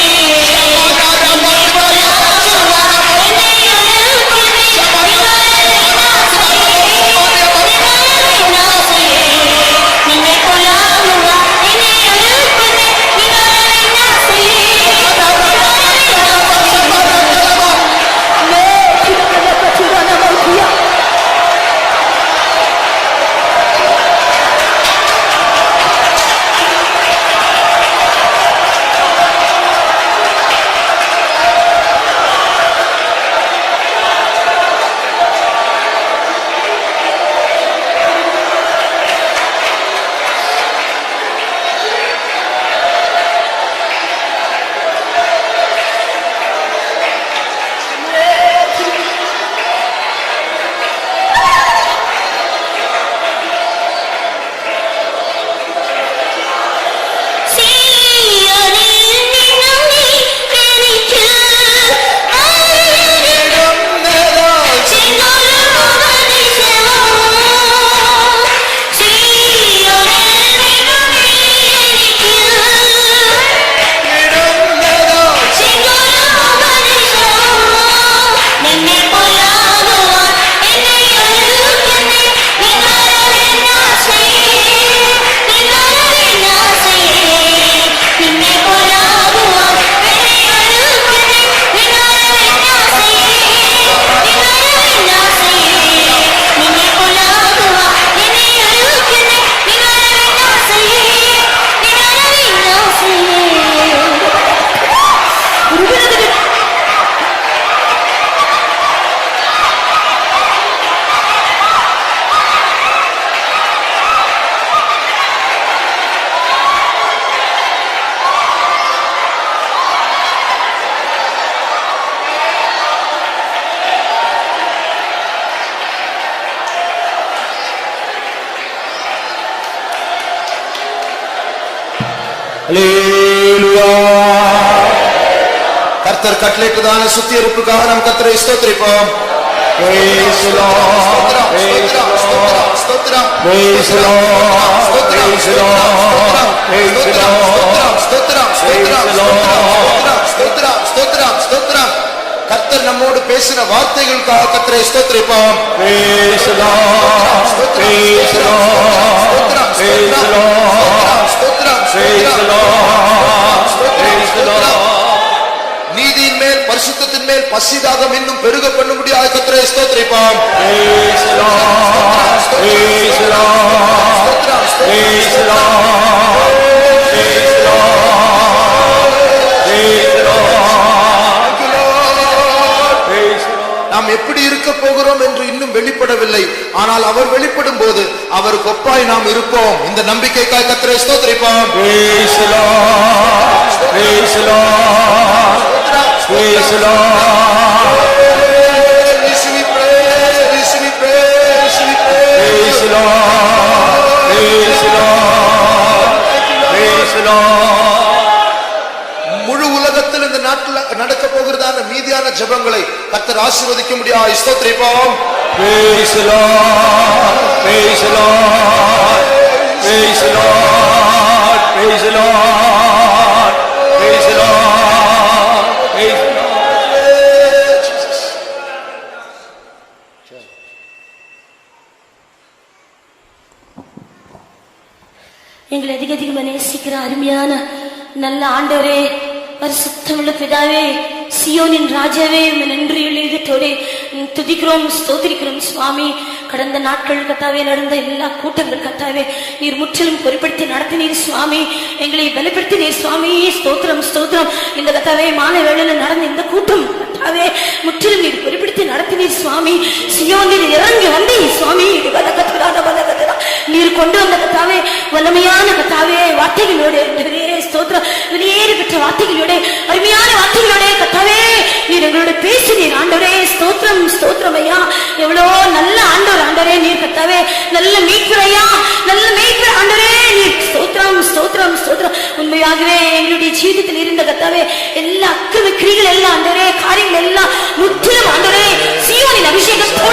கர்த்தர் கட்டளையிட்டதான சுத்திகரிப்புக்காக நாம் கர்த்தரை ஸ்தோத்திரிப்போம். கர்த்தர் நம்மோடு பேசின வார்த்தைகளுக்காக கர்த்தரை ஸ்தோத்திரிப்போம். நீதியின் மேல் பரிசுத்தத்தின் மேல் பசிதாகம் இன்னும் பெருக பண்ண முடியாத கர்த்தரை ஸ்தோத்திரிப்போம். நாம் எப்படி இருக்க போகிறோம் என்று இன்னும் வெளிப்படவில்லை. ஆனால் அவர் வெளிப்படும் போது அவருக்கு ஒப்பாய் நாம் இருப்போம். இந்த நம்பிக்கைக்காய் கர்த்தரை ஸ்தோத்திரிப்போம். முழு உலகத்தில் இந்த நாட்டில் நடக்க போகிறதான மீதியான ஜெபங்களை கர்த்தர் ஆசீர்வதிக்க முடியாது. ஸ்தோத்திரிப்போம். Praise the Lord, praise the Lord, praise the Lord, praise the Lord, praise the Lord, praise the Lord. Jesus. எங்களை அதிக அதிகமாக நேசிக்கிற அருமையான நல்ல ஆண்டவரே, பரிசுத்தமுள்ள பிதாவே, சியோனின் ராஜாவே, நன்றி எழுதத்தோடு துதிக்கிறோம், ஸ்தோத்திரிக்கிறோம் சுவாமி. கடந்த நாட்கள் கத்தாவே நடந்த எல்லா கூட்டங்கள் கத்தாவே நீர் முற்றிலும் பொறுப்படுத்தி நடத்தினீர் சுவாமி. எங்களை பலப்படுத்தினீர் சுவாமி. ஸ்தோத்திரம் ஸ்தோத்திரம். இந்த கத்தாவே மாலை வேளையில் நடந்த இந்த கூட்டம் கத்தாவே முற்றிலும் நீர் பொறுப்படுத்தி நடத்தினீர் சுவாமி. சியோனில் இறங்கி வந்தீர் சுவாமி. நீர் கொண்டு வந்த கத்தாவே வல்லமையான கத்தாவே வார்த்தைகளோடு ஸ்தோத்திரம், வெளியேறி பெற்ற வார்த்தைகளோட அருமையான வார்த்தைகளோட கத்தாவே நீர் எங்களோட பேசினீர் ஆண்டவரே. ஸ்தோத்திரம் ஸ்தோத்திரம் ஐயா. எவ்வளோ நல்ல ஆண்டவர் ஆண்டவரே நீர் கத்தாவே, நல்ல மீட்பரையா, நல்ல மீட்பர் ஆண்டவரே நீர். ஸ்தோத்திரம் ஸ்தோத்திரம் ஸ்தோத்திரம். உண்மையாகவே எங்களுடைய ஜீவிதத்தில் இருந்த கத்தாவே எல்லா அக்கிரம கிரிகள் எல்லாம் ஆண்டவரே, காரியங்கள் எல்லாம் முற்றிலும் ஆண்டவரே சீயோனின் அபிஷேகத்தோடு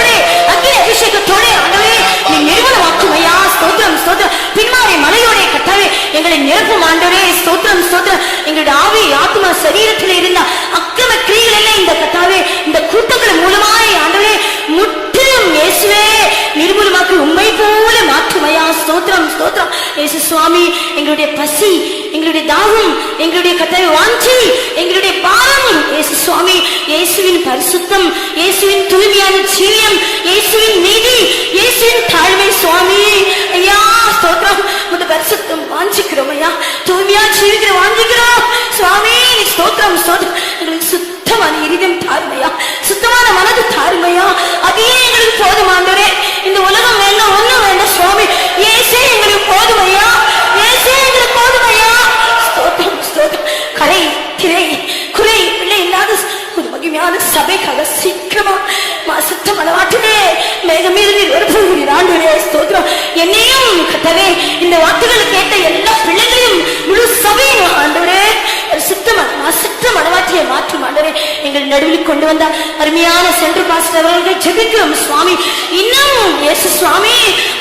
ஆண்டவரே ஸ்தோத்திரம் ஸ்தோத்திரம். எங்களுடைய ஆவி ஆத்மா சரீரத்தில் இருந்த அக்கிரம கிரியைகள் எல்லாம் இந்த கர்த்தாவே இந்த கூட்டங்கள் மூலமாய் ஆண்டவரே முற்றிலும் இயேசுவே நிர்மூலமாக்கி உண்மை போல மாற்றுமையா. ஸ்தோத்திரம் ஸ்தோத்திரம். இயேசு சுவாமி, எங்களுடைய பசி, எங்களுடைய தாகம், எங்களுடைய கர்த்தாவே வாஞ்சி, எங்களுடைய பாரம் இயேசு சுவாமி, இயேசுவின் பரிசுத்தம், இயேசுவின் தூய்மையான ஜீவியம், இயேசுவின் நீதி, இயேசுவின் தாழ்மை சுவாமி. ஐயா ஸ்தோத்திரம். முத பரிசுத்தம் வாஞ்சிக்கிறோம் ஐயா, தூய்மையா ஜீவிக்கிற வாஞ்சிக்கிறோம் சுவாமி. ஸ்தோத்திரம் ஸ்தோத்திரம். எங்களுக்கு சுத்தமான இருதயம் தாருமையா, சுத்தமான மனது தாருமையா. அதே எங்களுக்கு போதும் ஆண்டவரே. இந்த உலகம் வேண்டாம், ஒண்ணும் வேண்டாம் சுவாமி. இயேசே எங்களுக்கு போதுமையா, இயேசே எங்களுக்கு போதுமையா. ஸ்தோத்திரம் ஸ்தோத்திரம். கரை திரை குறை பிள்ளை இல்லாத ஒரு மகிமையான சபைக்காக சீக்கிரமா சுத்த மனவாட்டிலே மேகமீறி வரப்போகிறீர் ஆண்டவரே. ஸ்தோத்திரம். என்னையும் கர்த்தாவே இந்த வார்த்தைகளை கேட்ட எல்லா பிள்ளைகளையும் முழு சபையும் ஆண்டவரே சுத்த மனவாட்டியை மாற்றும் ஆண்டவரே. எங்கள் நடுவில் கொண்டு வந்த அருமையான சென்ட்ரல் பாஸ்டர் அவர்கள் ஜெபிக்கிறோம் சுவாமி. இன்னும் இயேசு சுவாமி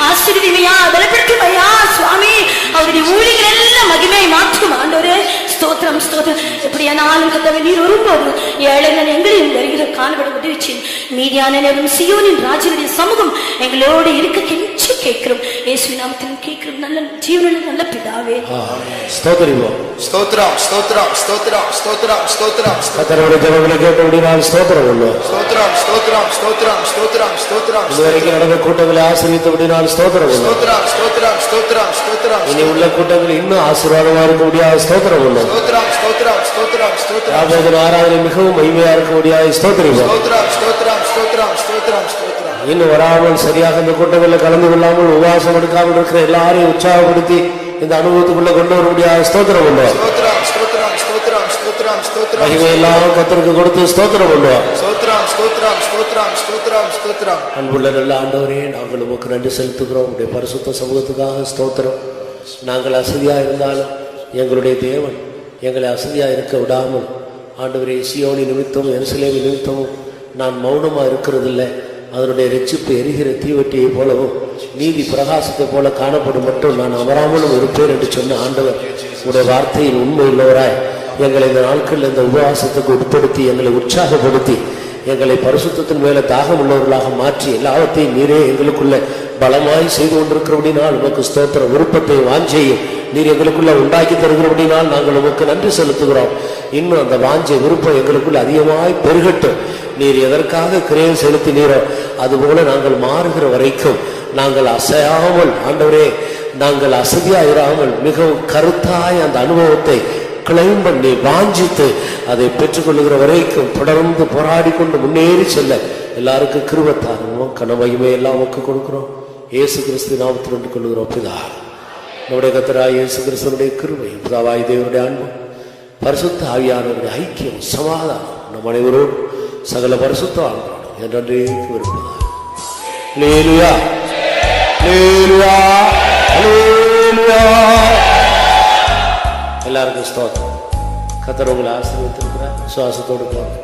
ஆசீர்வதிமையா, பலப்படுத்துமையா சுவாமி. அவருடைய ஊழியர்கள் எல்லாம் மகிமை மாற்றும் ஆண்டவரே. ஸ்தோத்திரம் ஸ்தோத்திரம். எப்படியானாலும் கர்த்தாவே நீர் ஒருபோதும் ஏழைகள் எங்களையும் வருகிற காணப்பட உதவிச்சு மீதியான நேரம் சியோனின் ராஜனுடைய சமூகம் எங்களோடு இருக்க கெஞ்சி கேட்கிறோம். இயேசுவின் நாமத்தில் கேட்கிறோம் நல்ல ஜீவனில் நல்ல பிதாவே. ஸ்தோத்திரிப்போம். ஸ்தோத்திரம் ஸ்தோத்திரம் ஸ்தோத்திரம் ஸ்தோத்திரம் ஸ்தோத்திரம். கர்த்தருடைய ஜெபங்களை கேட்டபடினால் ஸ்தோத்திரம் உண்டு. ஸ்தோத்திரம் ஸ்தோத்திரம் ஸ்தோத்திரம் ஸ்தோத்திரம் ஸ்தோத்திரம். இதுவரைக்கும் நடந்த கூட்டங்களை ஆசீர்வதித்தபடினால் ஸ்தோத்திரம் உண்டு. ஸ்தோத்திரம் ஸ்தோத்திரம் ஸ்தோத்திரம் ஸ்தோத்திரம். இனி உள்ள கூட்டங்கள் இன்னும் ஆசீர்வாதமா இருக்க முடியாத ஸ்தோத்திரம் உண்டு. ஸ்தோத்திரம் ஸ்தோத்திரம் ஸ்தோத்திரம் ஸ்தோத்திரம். ராபோஜன ஆராதனை மிகவும் மகிமையா இருக்க முடியாத ஸ்தோத்திரிப்போம். ஸ்தோத்திரம் ஸ்தோத்திரம் ஸ்தோத்திரம் ஸ்தோத்திரம் ஸ்தோத்திரம். இன்னும் வராமல் சரியாக இந்த கூட்டங்களில் கலந்து கொள்ளாமல் உபவாசம் எடுக்காமல் இருக்கிற எல்லாரையும் உற்சாகப்படுத்தி இந்த அனுபவத்துக்குள்ள கொண்டு வர முடியாத ஸ்தோத்திரம் உண்டு. ஸ்தோத்திரம் ஸ்தோத்திரம் ஸ்தோத்திரம் ஸ்தோத்திரம் ஸ்தோத்திரம். மகிமை எல்லாம் கர்த்தருக்கு கொடுத்து ஸ்தோத்திரம் உண்டு. ஸ்தோத்திரம் ஸ்தோத்திரம் ஸ்தோத்திரம் ஸ்தோத்திரம் ஸ்தோத்திரம். அன்புள்ள நல்ல ஆண்டவரே, நாங்கள் உமக்கு நன்றி செலுத்துகிறோம். உடைய பரிசுத்த சமூகத்துக்காக ஸ்தோத்திரம். நாங்கள் அசதியா இருந்தாலும் எங்களுடைய தேவன் எங்களை அசதியா இருக்க விடாமல் ஆண்டவரே சியோனி நிமித்தமும் எருசலேமின் நிமித்தமும் நான் மௌனமா இருக்கிறதில்லை. அதனுடைய ரட்சிப்பு எரிகிற தீவட்டியை போலவும் நீதி பிரகாசத்தை போல காணப்படும் மட்டும் நான் அமராமலும் இருப்பேன் என்று சொன்ன ஆண்டவர் உடைய வார்த்தையில் உண்மை உள்ளவராய் எங்களை இந்த நாட்களில் இந்த உபவாசத்துக்கு உட்படுத்தி எங்களை உற்சாகப்படுத்தி எங்களை பரிசுத்தத்தின் மேல தாகம் உள்ளவர்களாக மாற்றி எல்லாவற்றையும் நீரே எங்களுக்குள்ள பலமாய் செய்து கொண்டிருக்கிறபடினால் உமக்கு ஸ்தோத்திர. விருப்பத்தை வாஞ்சையும் நீர் எங்களுக்குள்ள உண்டாக்கி தருகிறபடினால் நாங்கள் உமக்கு நன்றி செலுத்துகிறோம். இன்னும் அந்த வாஞ்சை விருப்பம் எங்களுக்குள்ள அதிகமாய் பெருகட்டும். நீர் எதற்காக கிரியை செலுத்தினீரோ அதுபோல நாங்கள் மாறுகிற வரைக்கும் நாங்கள் அசையாமல் ஆண்டவரே, நாங்கள் அசதியாயிராமல் மிகவும் கருத்தாய் அந்த அனுபவத்தை கிளைம் பண்ணி வாஞ்சித்து அதை பெற்றுக்கொள்ளுகிற வரைக்கும் தொடர்ந்து போராடி கொண்டு முன்னேறி செல்ல எல்லாருக்கும் கிருபைத்தாரும் கனமகிமை எல்லாம் ஒக்கு கொடுக்கிறோம். இயேசு கிறிஸ்து நாமத்தில் கொண்டு கொள்ளுகிறோம் பிதா. நம்முடைய கர்த்தராகிய இயேசு கிறிஸ்துவினுடைய கிருபையும் பிதாவாகிய தேவனுடைய அன்பும் பரிசுத்த ஆவியானவருடைய ஐக்கியம் சமாதானம் நம் அனைவரோடு சகல பரிசுத்த ஆண்டவரோடு என்றென்றைக்கு இருப்பதாக. அல்லேலூயா அல்லேலூயா அல்லேலூயா. எல்லாருக்கும் ஸ்தோத்திரம். கர்த்தர் உங்களை ஆசீர்வதித்திருக்கிறார். விசுவாசத்தோடு போங்க.